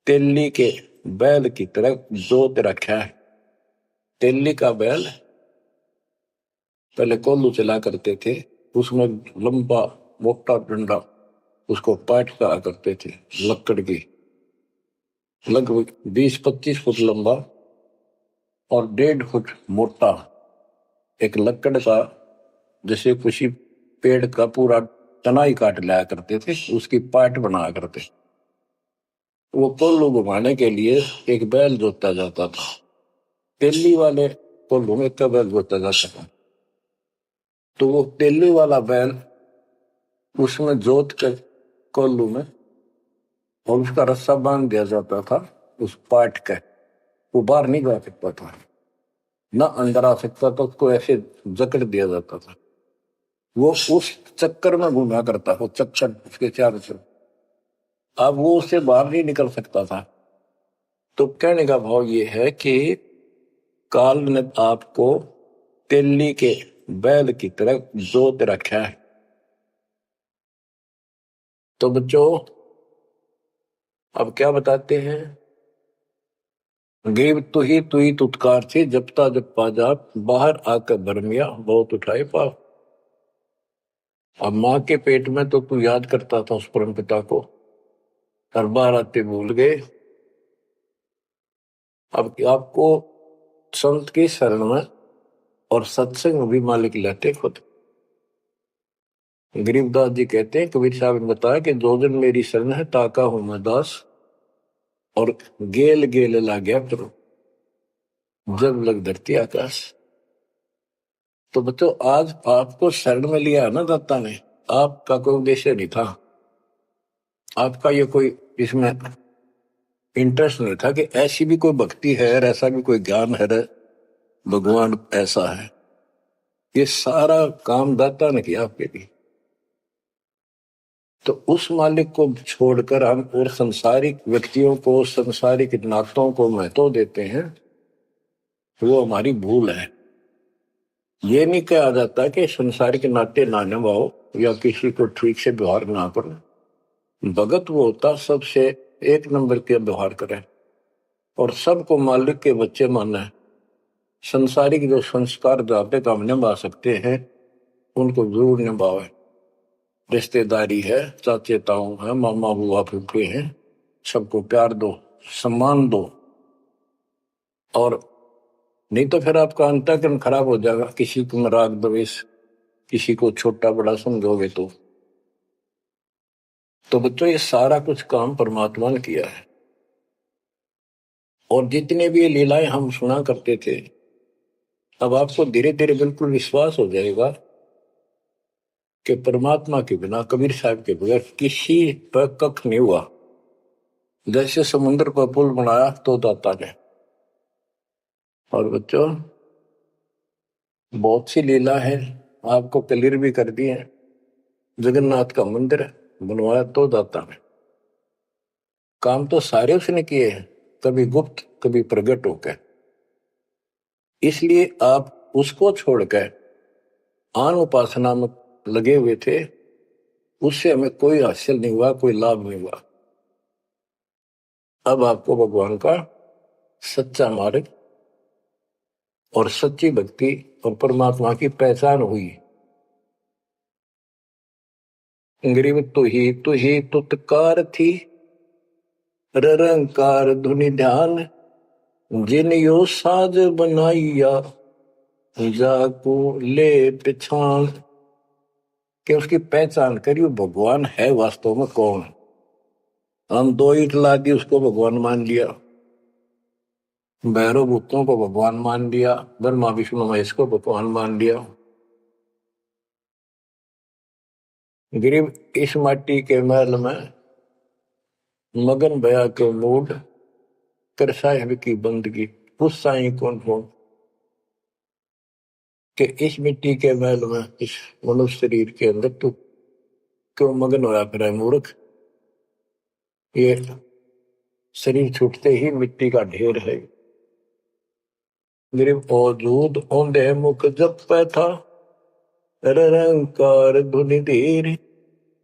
तेली के बैल की तरह जोत रखा है। तेली का बैल पहले कोल्लू चला करते थे, उसमें लंबा मोटा डंडा, उसको पाट कहा करते थे, लकड़ की, लगभग 20-25 फुट लंबा और 1.5 फुट मोटा, एक लकड़ का, जैसे किसी पेड़ का पूरा तना ही काट लाया करते थे, उसकी पाट बनाया करते। वो कोल्लू घुमाने के लिए एक बैल जोता जाता था। तेली वाले कोल्लू में एक बैल जोता जाता था, तो वो तेली वाला बैल उसमें जोत कर कोल्लू में, और उसका रस्सा बांध दिया जाता था उस पाट का। वो बाहर नहीं जा सकता था, ना अंदर आ सकता था, उसको ऐसे जकड़ दिया जाता था। वो उस चक्कर में घूमा करता, वो चक्कर उसके चारों तरफ, अब वो उससे बाहर नहीं निकल सकता था। तो कहने का भाव ये है कि काल ने आपको तेली के बैल की तरह जोत रखा है। तो बच्चों अब क्या बताते हैं, गरीब तू ही तुतकार थी जपता जब पाजाब, बाहर आकर भरमिया बहुत उठाए पाप। अब माँ के पेट में तो तू याद करता था उस परम पिता को, हर बार आते भूल गए। अब आपको संत की शरण में और सत्संग भी मालिक लेते खुद। गरीबदास जी कहते हैं, कबीर साहब ने बताया कि जो दिन मेरी शरण है ताका हूं मैं दास, और गेल गेल ला गया प्रभु जब लग धरती आकाश। तो बच्चों आज आपको शरण में लिया है ना दाता ने, आपका कोई उद्देश्य नहीं था, आपका ये कोई इसमें इंटरेस्ट नहीं था कि ऐसी भी कोई भक्ति है और ऐसा भी कोई ज्ञान है, भगवान ऐसा है। ये सारा काम दाता ने किया आपके लिए। तो उस मालिक को छोड़कर हम और संसारिक व्यक्तियों को, संसारिक नातों को महत्व देते हैं, वो हमारी भूल है। ये नहीं कहा जाता कि संसारिक नाते ना निभाओ या किसी को ठीक से व्यवहार ना करो। भगत वो होता सबसे एक नंबर के व्यवहार करे और सबको मालिक के बच्चे माने। संसारिक जो संस्कार जाते काम निभा सकते हैं उनको जरूर निभावे। रिश्तेदारी है, चाचे ताऊ है, मामा बुआ फूफे हैं, सबको प्यार दो, सम्मान दो। और नहीं तो फिर आपका अंतःकरण खराब हो जाएगा, किसी को राग द्वेष, किसी को छोटा बड़ा समझोगे तो बच्चों ये सारा कुछ काम परमात्मा ने किया है। और जितने भी ये लीलाएं हम सुना करते थे, अब आपको धीरे धीरे बिल्कुल विश्वास हो जाएगा कि परमात्मा के बिना, कबीर साहब के बगैर किसी पर कख नहीं हुआ। जैसे समुद्र पर पुल बनाया तो दाता ने। और बच्चों बहुत सी लीला है, आपको क्लियर भी कर दी है। जगन्नाथ का मंदिर बनवाया तो दाता ने। काम तो सारे उसने किए हैं, कभी गुप्त कभी प्रकट होकर। इसलिए आप उसको छोड़कर आन उपासना में लगे हुए थे, उससे हमें कोई हासिल नहीं हुआ, कोई लाभ नहीं हुआ। अब आपको भगवान का सच्चा मार्ग और सच्ची भक्ति और परमात्मा की पहचान हुई। गरीब तू ही तुतकार थी, रंकार धुनि ध्यान, जिन यो साज बनाइया, जाको ले पहचान। कि उसकी पहचान करी, वो भगवान है वास्तव में कौन। हम दो ईट ला दी उसको भगवान मान लिया, भैरव भूतों को भगवान मान लिया, ब्रह्मा विष्णु महेश को भगवान मान लिया। गरीब इस माटी के महल में मगन भया के मूड, कर साहिब की बंदगी उस साई कौन हो। कि इस मिट्टी के महल में, इस मनुष्य शरीर के अंदर तू क्यों मगन होया फिर मूर्ख। ये शरीर छूटते ही मिट्टी का ढेर है। गरीब औजूद औंधे मुख जप पे था, रंकार धुनि धीर,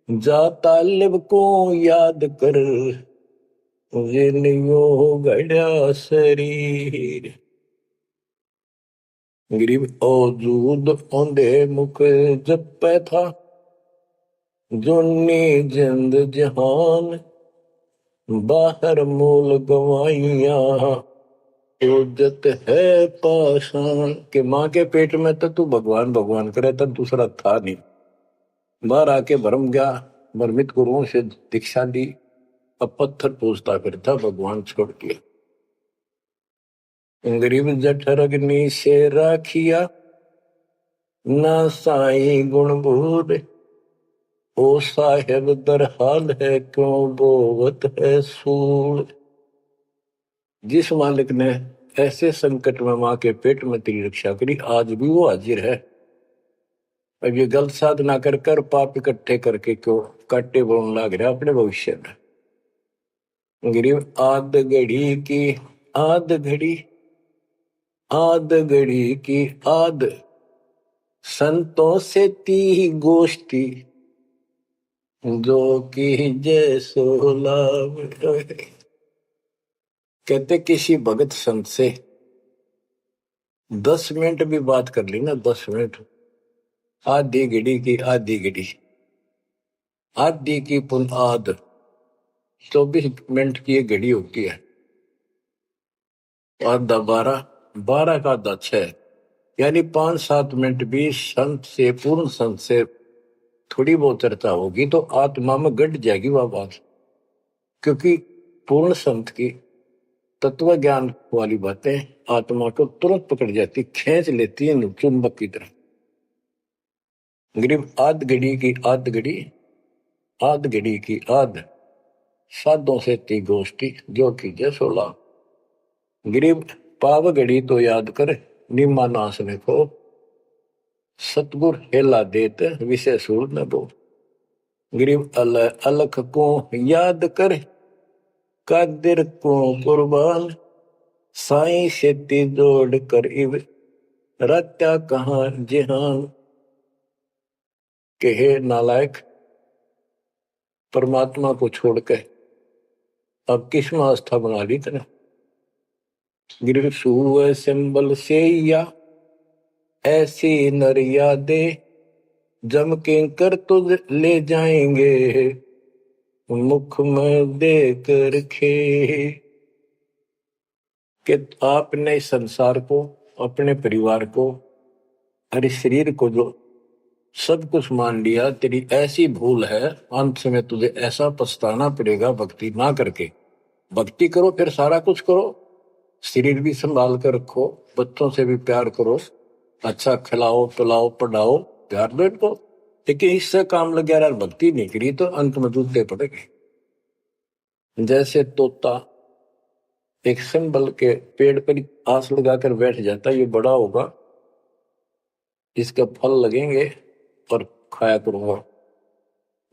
जाता लिब को याद कर, जिनियो गढ़ा शरीर। गरीब औजूद औंधे मुख जप पे था, जोनी जिंद जहान, बाहर मूल गवाइया, उज्जत है पाषाण। के माँ के पेट में तो तू भगवान भगवान करे, तब दूसरा था नहीं। बाहर आके भरम गया, भ्रमित गुरुओं से दीक्षा ली, अब पत्थर पूछता फिरता भगवान छोड़ के। गरीब जठर अग्नि से राखिया, ना साई गुण भूर, ओ साहेब दरहाल है क्यों बोवत है सूर। जिस मालिक ने ऐसे संकट में माँ के पेट में तेरी रक्षा करी, आज भी वो हाजिर है। अब ये गलत साधना कर कर पाप इकट्ठे करके क्यों काटे बोलने लग रहा अपने भविष्य में। गिरिव आद घड़ी की आद घड़ी, आद घड़ी की आद, संतों से ती गोष्ठी, जो की जय सोलाव। कहते किसी भगत संत से 10 मिनट भी बात कर ली ना, 10 मिनट, आधी घड़ी की आधी घड़ी, आधी की पुन आध, 24 मिनट की एक घड़ी होती है। आधा 12, 12 का आधा 6, यानी 5-7 मिनट भी संत से, पूर्ण संत से थोड़ी बहुत चर्चा होगी तो आत्मा में गट जाएगी वह बात, क्योंकि पूर्ण संत की तत्व ज्ञान वाली बातें आत्मा को तुरंत पकड़ जाती, खींच लेती है चुंबक की तरह। गरीब आध घड़ी की आध घड़ी, आध घड़ी की आध, साधों से ती गोष्ठी, जो की जय 16। गरीब पाव घड़ी तो याद कर, निम्मा नासने को, सतगुर हेला देत विषय सूर न दो। गरीब अलख को याद कर, कादिर को कुर्बान, साईं शेती जोड़ कर इव, रत्या कहाँ जिहान। के हे नालायक, परमात्मा को छोड़ के अब किस में आस्था बना ली तने। गिर सुअ सिंबल से या ऐसी नरिया दे, जम के कर तुझ ले जाएंगे, मुख में देकर खे। कि आपने संसार को, अपने परिवार को, हर शरीर को जो सब कुछ मान लिया, तेरी ऐसी भूल है, अंत में तुझे ऐसा पछताना पड़ेगा भक्ति ना करके। भक्ति करो फिर सारा कुछ करो, शरीर भी संभाल कर रखो, बच्चों से भी प्यार करो, अच्छा खिलाओ पिलाओ पढ़ाओ, प्यार दो इनको, लेकिन इससे काम लग गया, भक्ति नहीं करी तो अंत में जूते पड़ेंगे। जैसे तोता एक संबल के पेड़ पर आस लगाकर बैठ जाता, ये बड़ा होगा, इसके फल लगेंगे और खाया करूंगा।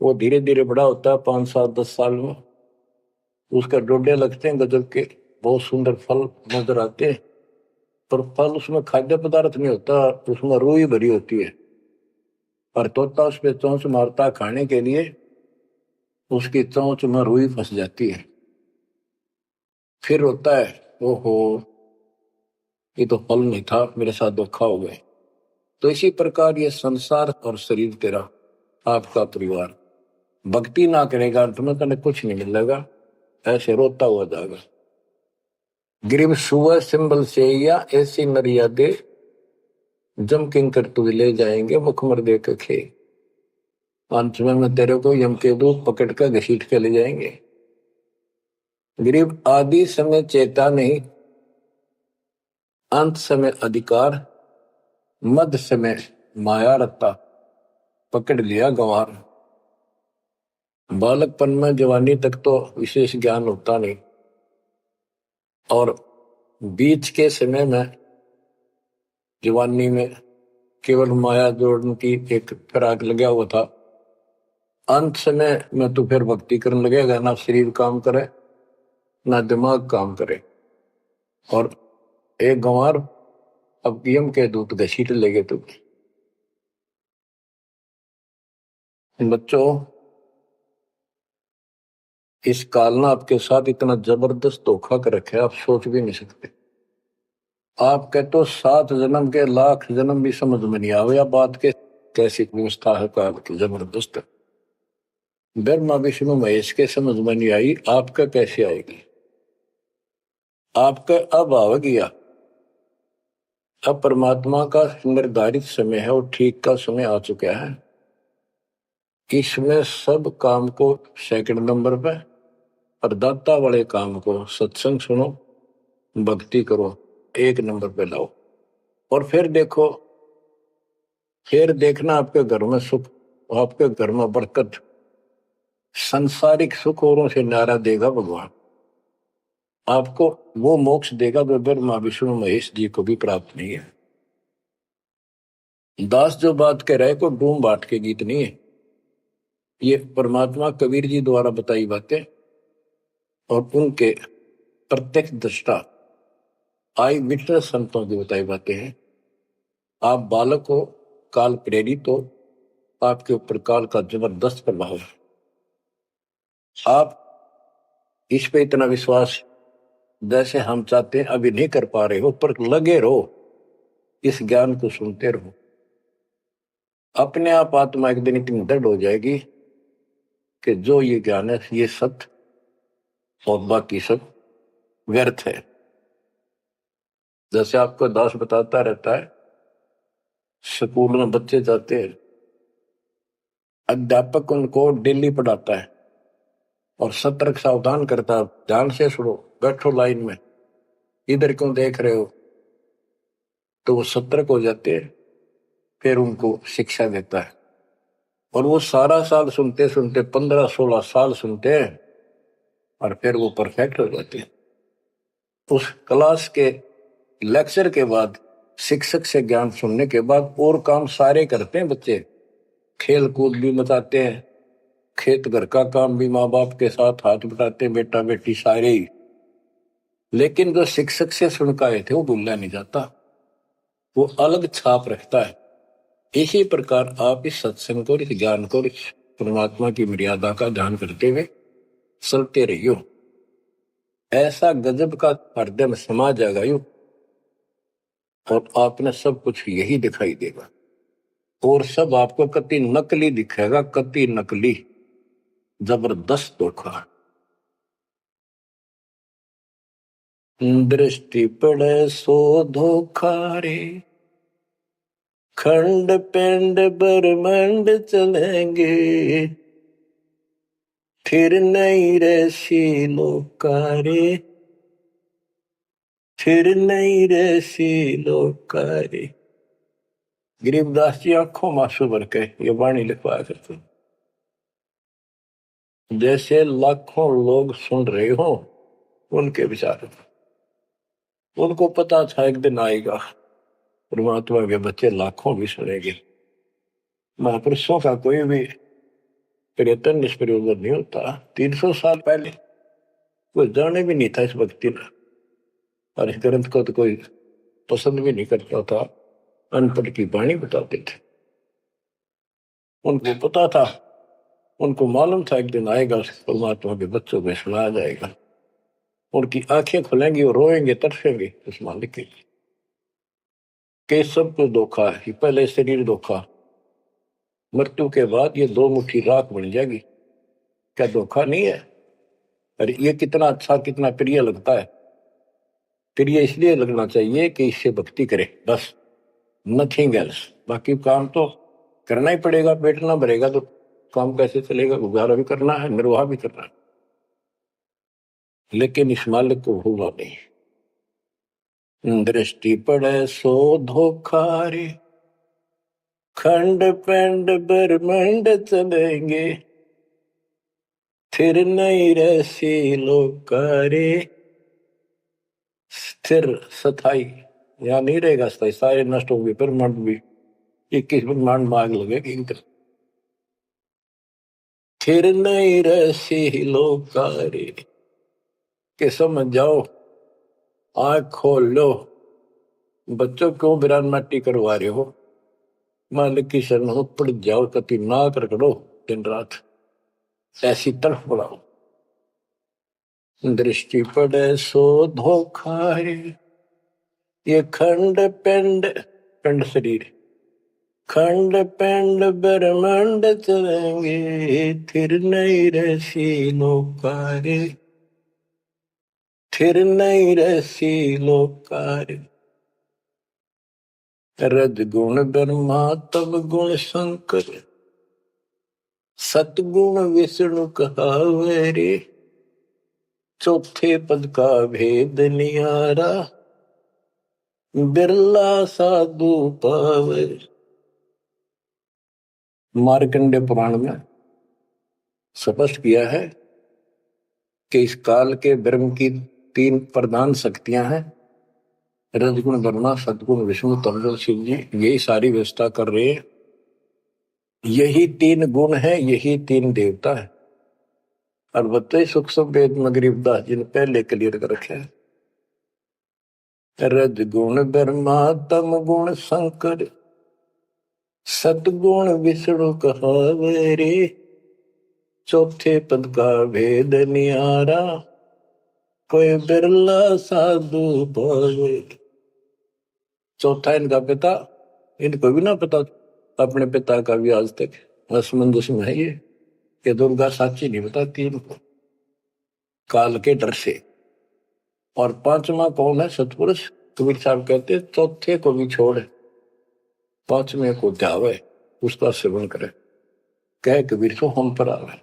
वो धीरे धीरे बड़ा होता है, 5-7-10 साल में उसका डोडे लगते हैं गजब के, बहुत सुंदर फल नजर आते हैं, पर फल उसमें खाद्य पदार्थ नहीं होता, उसमें रूई भरी होती है। और तोता उस पर चोंच मारता खाने के लिए, उसकी चोंच में रूई फंस जाती है, फिर होता है ओहो ये तो फल नहीं था, मेरे साथ धोखा हो गए। तो इसी प्रकार ये संसार और शरीर तेरा, आपका परिवार, भक्ति ना करेगा तुम्हें तने कुछ नहीं मिलेगा, ऐसे रोता हुआ जाएगा। गिरिव सुअ सिंबल से या ऐसी नरिया दे, जम किंकर तुझ ले जाएंगे, मुखमर दे के खे। अंत में तेरे को यम के दूत पकड़ कर घसीट के ले जाएंगे। गरीब आदि समय चेता नहीं, अंत समय अधिकार, मध्य समय माया रत्ता, पकड़ लिया गंवार। बालकपन में जवानी तक तो विशेष ज्ञान होता नहीं, और बीच के समय में जवानी में केवल माया जोड़ने की एक फिराक लगा हुआ था। अंत समय में तो फिर भक्ति करने लगेगा, ना शरीर काम करे ना दिमाग काम करे, और एक गंवार अब यम के दूत घसीट लेगे। तो बच्चों, इस काल ने आपके साथ इतना जबरदस्त धोखा कर रखा है, आप सोच भी नहीं सकते। आप कहते तो 7 जन्म के लाख जन्म भी समझ में नहीं आवे, या बात के कैसी व्यवस्था है काल की जबरदस्त। ब्रह्मा विष्णु महेश के समझ में नहीं आई, आपका कैसे आएगी। आपका अब आ गया, अब परमात्मा का निर्धारित समय है और ठीक का समय आ चुका है। इसमें सब काम को सेकंड नंबर पे, और दाता वाले काम को, सत्संग सुनो, भक्ति करो, 1 नंबर पे लाओ। और फिर देखो, फिर देखना आपके घर में सुख, आपके घर में बरकत, संसारिक सुख औरों से नारा देगा भगवान। आपको वो मोक्ष देगा जो ब्रह्मा विष्णु महेश जी को भी प्राप्त नहीं है। दास जो बात कह रहे को डूम बाट के गीत नहीं है, ये परमात्मा कबीर जी द्वारा बताई बातें। और उनके प्रत्यक्ष दृष्टा आई विटनेस संतों की बताई बातें हैं। आप बालक हो, काल प्रेरित हो, आपके ऊपर काल का जबरदस्त प्रभाव है। आप इस पे इतना विश्वास जैसे हम चाहते हैं अभी नहीं कर पा रहे हो, पर लगे रहो, इस ज्ञान को सुनते रहो। अपने आप आत्मा एक दिन इतनी दृढ़ हो जाएगी कि जो ये ज्ञान है ये सत्य और बाकी सब व्यर्थ है। जैसे आपको दास बताता रहता है, स्कूल में बच्चे जाते हैं, अध्यापक उनको डेली पढ़ाता है और सतर्क सावधान करता है, ध्यान से सुनो, बैठो लाइन में, इधर क्यों देख रहे हो। तो वो सतर्क हो जाते हैं, फिर उनको शिक्षा देता है और वो सारा साल सुनते सुनते 15-16 साल सुनते हैं और फिर वो परफेक्ट हो जाते हैं। उस क्लास के लेक्चर के बाद, शिक्षक से ज्ञान सुनने के बाद और काम सारे करते हैं बच्चे, खेल कूद भी मचाते हैं, खेत घर का काम भी माँ बाप के साथ हाथ बटाते हैं, बेटा बेटी सारे ही। लेकिन जो शिक्षक से सुन के आए थे वो भूलना नहीं जाता, वो अलग छाप रखता है। इसी प्रकार आप इस सत्संग को, इस ज्ञान को, इस परमात्मा की मर्यादा का ध्यान करते हुए चलते रहियो। ऐसा गजब का हृदय में समा जाएगा यूं, और आपने सब कुछ यही दिखाई देगा और सब आपको कति नकली दिखेगा, कति नकली, जबरदस्त धोखा। दृष्टि पड़े सो धोखा रे, खंड पिंड ब्रह्मांड चलेंगे, फिर नहीं रसी लोकारे, फिर नहीं रसी लोकारे। गरीबदास जी आंखों मासू भर के ये वाणी लिखवाया करते, जैसे लाखों लोग सुन रहे हो उनके विचार। उनको पता था एक दिन आएगा परमात्मा के बच्चे लाखों भी सुनेंगे। महापुरुषों का कोई भी प्रयत्न निष्प्रयोजन नहीं होता। 300 साल पहले कोई जाने भी नहीं था इस भक्ति में, और इस ग्रंथ को तो कोई पसंद भी नहीं करता था, अनपढ़ की वाणी बताते थे। उनको पता था, उनको मालूम था एक दिन आएगा परमात्मा के बच्चों को सुनाया जाएगा, उनकी आंखें खुलेंगी और रोएंगे, तरसेंगे उस मालिक के लिए। के सब कुछ धोखा है, पहले शरीर धोखा, मृत्यु के बाद ये 2 मुट्ठी राख बन जाएगी। क्या धोखा नहीं है? अरे ये कितना अच्छा, कितना प्रिय लगता है। प्रिय इसलिए लगना चाहिए कि इससे भक्ति करे, बस, नथिंग एल्स। बाकी काम तो करना ही पड़ेगा, पेट ना भरेगा तो काम कैसे चलेगा? गुजारा भी करना है, निर्वाह भी करना है, लेकिन इस मालिक को भूला नहीं। दृष्टि पड़े सो धोखा रे, खंड पिंड ब्रह्मांड चलेंगे, फिर नहीं रसी लोकारे। स्थिर स्थाई यहाँ नहीं रहेगा, स्थाई सारे नष्ट होंगे, ब्रह्मांड भी 21 ब्रह्मांड में आग लगेगी। फिर नहीं रसी लोकारे, के समझ जाओ, आँख खोल लो। बच्चों क्यों बिरान माटी करवा रहे हो? मालिक की शरण हो, पड़ जाओ, कति नाक रगड़ो दिन रात, ऐसी तरफ बढ़ाओ। दृष्टि पड़े सो धोखा रे, ये खंड पिंड, पिंड शरीर, खंड पिंड ब्रह्मांड चलेंगे, फिर नहीं रसी लोकारे, फिर नहीं रसी लोकारे। रजगुण ब्रह्मा तब गुण शंकर, सतगुण विष्णु कहावे रे, चौथे पद का भेद निहारा, बिरला साधु पावे। मार्कंडे पुराण में स्पष्ट किया है कि इस काल के ब्रह्म की 3 प्रधान शक्तियां हैं, रजगुण ब्रह्मा, सतगुण विष्णु, तमोगुण शिव जी, यही सारी व्यवस्था कर रहे हैं। यही 3 गुण है, यही 3 देवता है। और बताइए सूक्ष्म वेद में गरीबदास जी ने पहले क्लियर कर रखे है, रज गुण ब्रह्मा तम गुण शंकर सतगुण विष्णु कहावे रे, चौथे पद का भेद नियारा कोई बिरला साधु पावे। चौथा इनका पिता, इनको भी ना पता अपने पिता का भी आज तक असमंजस में है ये दुर्गा साची नहीं बताती इनको काल के डर से। और पांचवा कौन है? सतपुरुष। कबीर साहब कहते चौथे को भी छोड़ पांचवे को ध्यावे, उसका सेवन करे, कह कबीर सो हम पर आवे।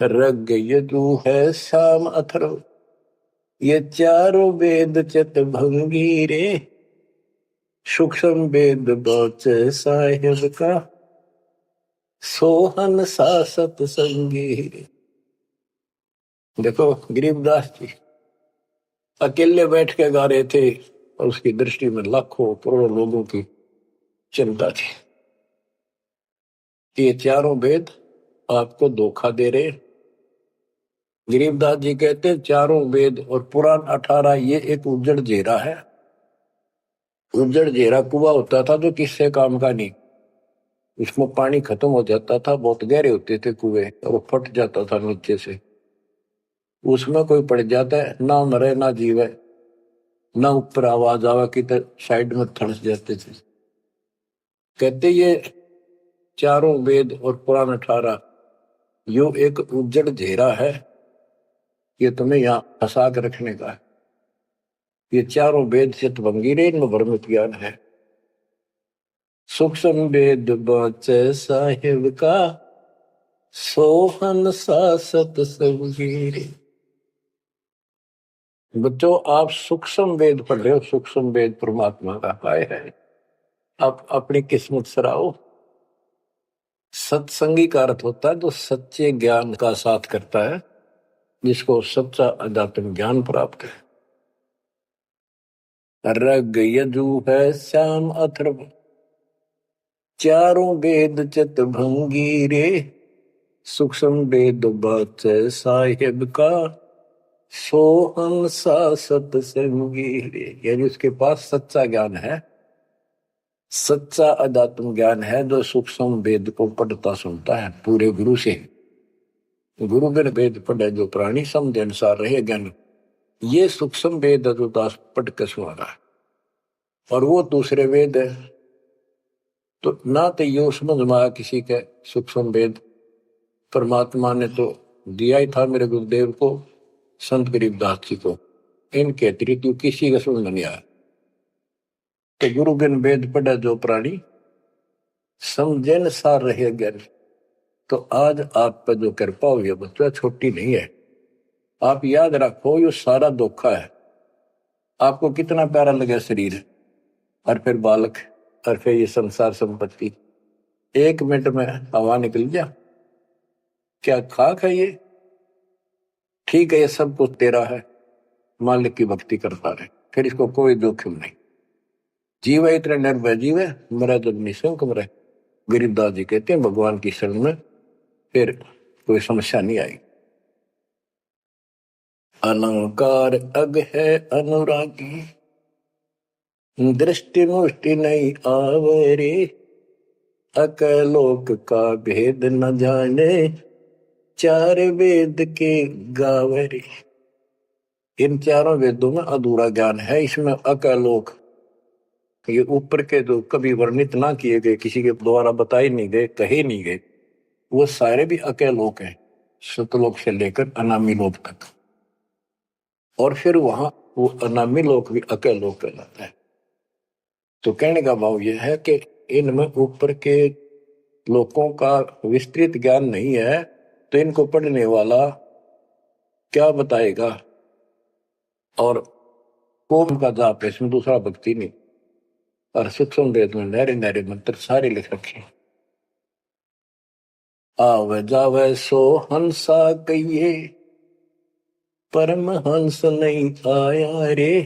रग यजु है श्याम अथर्व ये चारों वेद चित भंगी रे, सूक्ष्म वेद बौच साहिब का सोहन सा सतसंगी रे। देखो गरीबदास जी अकेले बैठ के गा रहे थे और उसकी दृष्टि में लाखों करोड़ों लोगों की चिंता थी। ये चारों वेद आपको धोखा दे रहे। गरीबदास जी कहते चारों वेद और पुराण 18 ये एक उज्जड़ जेरा है। उज्जड़ जेरा कुआं होता था जो किससे काम का नहीं, इसमें पानी खत्म हो जाता था, बहुत गहरे होते थे कुएं और वो फट जाता था नीचे से, उसमें कोई पड़ जाता है ना मरे ना जीवे, ना ऊपर आवाज आवा कि साइड में थड़स जाते थे। कहते ये चारों वेद और पुराण 18 यो एक उज्जड़ घेरा है, ये तुम्हें यहाँ फंसा कर रखने का है। ये चारों वेद चित भंगीरे इनमें भ्रमित ज्ञान है। सूक्ष्म वेद बचे साहिब का सोहन सा सतसंगीरे। बच्चों आप सूक्ष्म वेद पढ़ रहे हो, सूक्ष्म वेद परमात्मा का पाए है, आप अपनी किस्मत सराओ। सत्संगी का अर्थ होता है जो सच्चे ज्ञान का साथ करता है, जिसको सच्चा अध्यात्म ज्ञान प्राप्त है। रग यजु है श्याम अथर्व चारों वेद चित भंगीरे, सूक्ष्म वेद बच साहिब का सोहन सा सतसंगीरे। यानी उसके पास सच्चा ज्ञान है, सच्चा अध्यात्म ज्ञान है, जो सूक्ष्म वेद को पढ़ता सुनता है पूरे गुरु से। गुरु बिन वेद पढ़े जो प्राणी समझ अनुसार रहे ज्ञान, ये सूक्ष्म वेद जो दास पढ़ के सुना रहा है। और वो दूसरे वेद है तो ना तो ये समझ में आया किसी के सूक्ष्म वेद, परमात्मा ने तो दिया ही था मेरे गुरुदेव को, संत गरीबदास जी को, इनके अतिरिक्त किसी का समझ नहीं आया। तो गुरु बिन वेद पढ़े जो प्राणी समझे न सार रहे ज्ञान। तो आज आप पर जो कृपा हुई है बच्चा छोटी नहीं है। आप याद रखो ये सारा धोखा है। आपको कितना प्यारा लगा शरीर और फिर बालक और फिर ये संसार संपत्ति, 1 मिनट में हवा निकल गया। क्या खाक है ये? ठीक है ये सब कुछ तेरा है, मालिक की भक्ति करता रहे, फिर इसको कोई जोखिम नहीं। जीव इतने निर्भय जीव है, मेरा जब निशंक मरे। गरीबदास जी कहते हैं भगवान की शरण में फिर कोई समस्या नहीं आई। अलंकार अग है अनुरागी दृष्टि मुष्टि नहीं आवरे, अकलोक का भेद न जाने 4 वेद के गावरे। इन 4 वेदों में अधूरा ज्ञान है, इसमें अकलोक ये ऊपर के जो कभी वर्णित ना किए गए, किसी के द्वारा बताए नहीं गए, कहे नहीं गए, वो सारे भी अकलोक हैं, सतलोक से लेकर अनामी लोक तक। और फिर वहां वो अनामी लोक भी अकलोक कहलाता है। तो कहने का भाव यह है कि इनमें ऊपर के लोगों का विस्तृत ज्ञान नहीं है, तो इनको पढ़ने वाला क्या बताएगा। और कोम का जाप है, इसमें दूसरा भक्ति नहीं। और सूक्ष्म वेद में नहरे नहरे मंत्र सारे लिख रखे। आवे जावे सो हंसा कहिए परम हंस नहीं आया रे,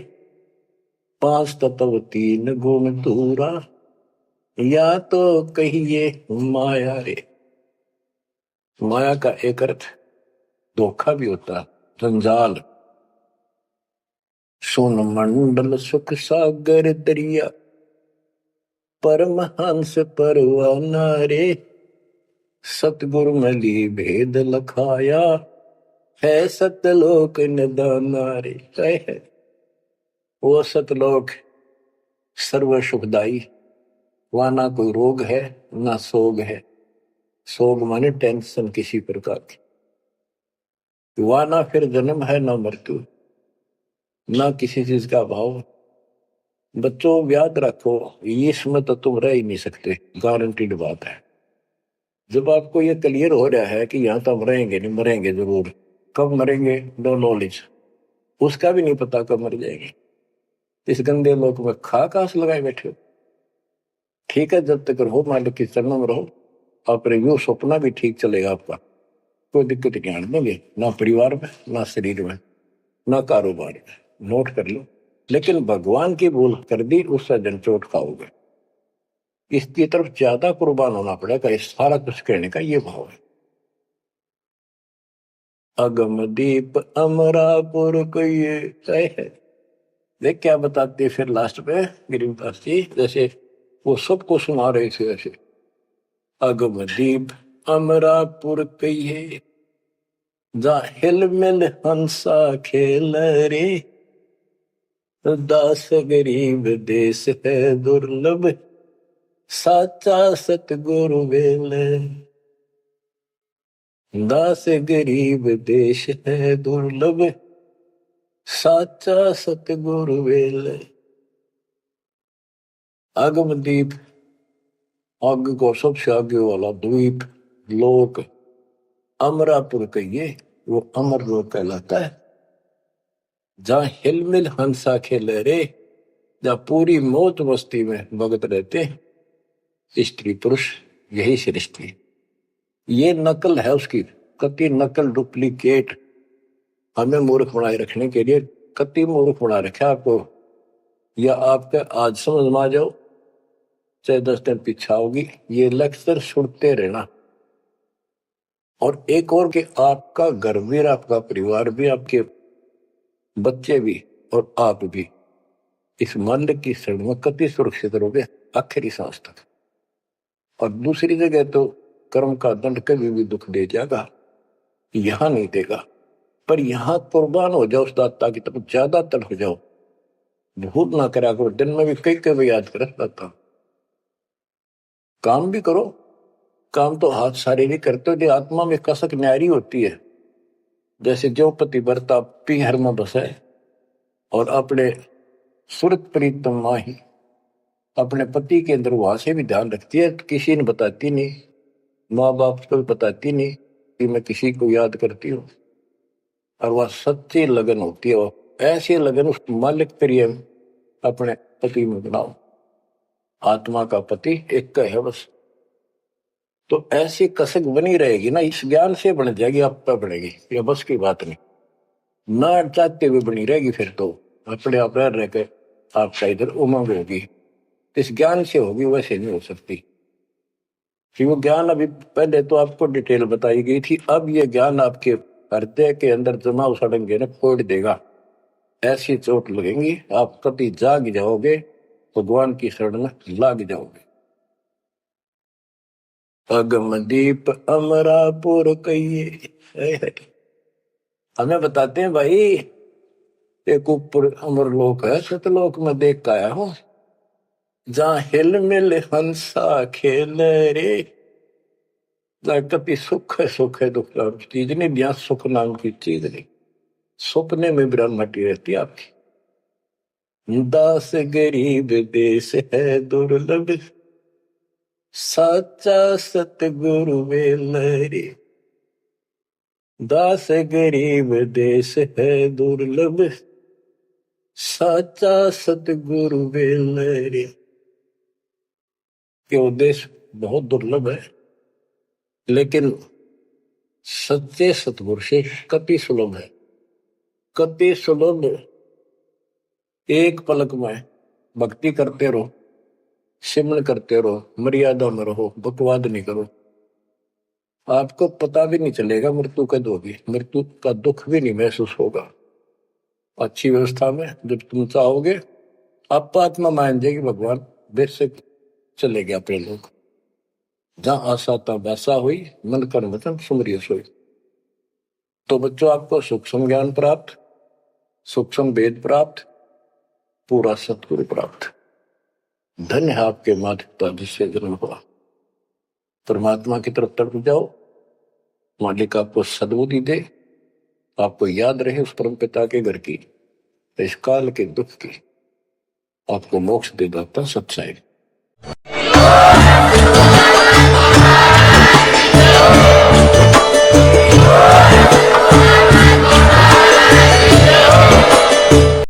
5 तत्व 3 गुण दूरा या तो कहिए माया रे। माया का एक अर्थ धोखा भी होता है, जंजाल। सुन मंडल सुख सागर दरिया, परमहंस परवाना रे, सतगुरु मली भेद लखाया, है सतलोक निदाना रे। है वो सतलोक सर्व सुखदाई, वहां ना कोई रोग है ना सोग है। सोग माने टेंशन किसी प्रकार की। वहां ना फिर जन्म है ना मृत्यु, ना किसी चीज का भाव। बच्चों याद रखो, इसमें तो तुम रह ही नहीं सकते, गारंटीड बात है। जब आपको ये क्लियर हो रहा है कि यहाँ तो हम रहेंगे नहीं, मरेंगे जरूर। कब मरेंगे नो नॉलेज, उसका भी नहीं पता कब मर जाएंगे। इस गंदे लोक में खा कास लगाए बैठे हो। ठीक है, जब तक रहो मालिक के चरणों में रहो, अपने यू सपना भी ठीक चलेगा आपका, कोई दिक्कत नहीं आने देंगे, ना परिवार में ना शरीर में ना कारोबार में। नोट कर लो। लेकिन भगवान की भूल कर दी, उससे जन चोट खाओगे। इसकी तरफ ज्यादा कुर्बान होना पड़ेगा। इस सारा कुछ कहने का ये भाव है। अगम दीप अमरापुर को ये है। देख क्या बताते फिर लास्ट में गिरिदास जी, जैसे वो सबको सुना रहे थे ऐसे। अगम दीप अमरापुर कहिए, जा हिल मिल हंसा खेल रे, दास गरीब देश है दुर्लभ, साचा सतगुरु वेल। दास गरीब देश है दुर्लभ, साचा सतगुरु वेल। आगम दीप, आग को सबसे आगे वाला द्वीप लोक, अमरापुर कहिए, वो अमर लोक कहलाता है। जहां हिलमिल हंसा खेले रे, जहां पूरी मौत मस्ती में भगत रहते, स्त्री पुरुष यही सृष्टि। ये नकल है उसकी, कति नकल डुप्लीकेट हमें मूर्ख बनाए रखने के लिए कति मूर्ख बना रखा आपको। या आपके आज समझ में आ जाओ, चाहे 10 दिन पीछा होगी, ये लेक्चर सुनते रहना। और एक और कि आपका घर भी, आपका परिवार भी, आपके बच्चे भी और आप भी इस मन की शरण में कति सुरक्षित रहोगे आखिरी सांस तक। और दूसरी जगह तो कर्म का दंड कभी भी दुख दे जाएगा, यहां नहीं देगा। पर यहां कुर्बान हो जाओ उस दाता की तरफ, ज्यादा तड़प जाओ। भूल ना करा करो, दिन में भी कई कई याद कर दाता। काम भी करो, काम तो हाथ शारीरिक करते हो, आत्मा में कसक न्यारी होती है। जैसे जो पतिव्रता पीहर में बसे और अपने सुरत प्रीतम माही अपने पति के अंदर वहां से भी ध्यान रखती है, किसी ने बताती नहीं, माँ बाप को भी बताती नहीं कि मैं किसी को याद करती हूँ। और वह सच्ची लगन होती है, ऐसी लगन उस मालिक प्रिय अपने पति में बनाओ। आत्मा का पति एक का है बस। तो ऐसी कसक बनी रहेगी ना, इस ज्ञान से बन जाएगी, आप पे बढ़ेगी, ये बस की बात नहीं। ना चाहते हुए बनी रहेगी, फिर तो अपने आप रह के आपका इधर उमंग होगी। इस ज्ञान से होगी, वैसे नहीं हो सकती। कि वो ज्ञान अभी पहले तो आपको डिटेल बताई गई थी, अब ये ज्ञान आपके हृदय के अंदर जमा सड़ेंगे ना, फोड़ देगा। ऐसी चोट लगेंगी, आप कभी जाग जाओगे, भगवान की शरण में लाग जाओगे। अगम दीप अमरापुर कहिए, हमें बताते हैं भाई, एक ऊपर अमर लोक है, सतलोक में देख के आया हूं, जहां हिल मिल हंसा खेल रे, जहां कभी सुख है दुख नाम की चीज नहीं, जहां सुख नाम की चीज नहीं। सपने में ब्रह्मटी रहती है आपकी। दास गरीब देश है दुर्लभ, साचा सतगुरु वेल रे। दास गरीब देश है दुर्लभ, साचा सतगुरु वेल रे। ये उद्देश्य बहुत दुर्लभ है, लेकिन सच्चे सतगुरु से कति सुलभ है, कति सुलभ। एक पलक में भक्ति करते रहो, सिमरण करते रहो, मर्यादा में रहो, बकवाद नहीं करो। आपको पता भी नहीं चलेगा मृत्यु कब होगी, मृत्यु का दुख भी नहीं महसूस होगा। अच्छी व्यवस्था में जब तुम चाहोगे, आप आत्मा मान जाएगी भगवान बेशक चले गया अपने लोग। जहां आशा ता वैसा हुई, मन कर्म वचन सुमरिय सोई। तो बच्चों, आपको सूक्ष्म ज्ञान प्राप्त, सूक्ष्म वेद प्राप्त, पूरा सतगुरु प्राप्त। धन्य है आपके माता पिता जिससे जन्म हुआ। परमात्मा की तरफ तड़प जाओ, मालिक आपको सद्बुद्धि दे, आपको याद रहे उस परम पिता के घर की, इस काल के दुख की, आपको मोक्ष दे दाता सच्चाई।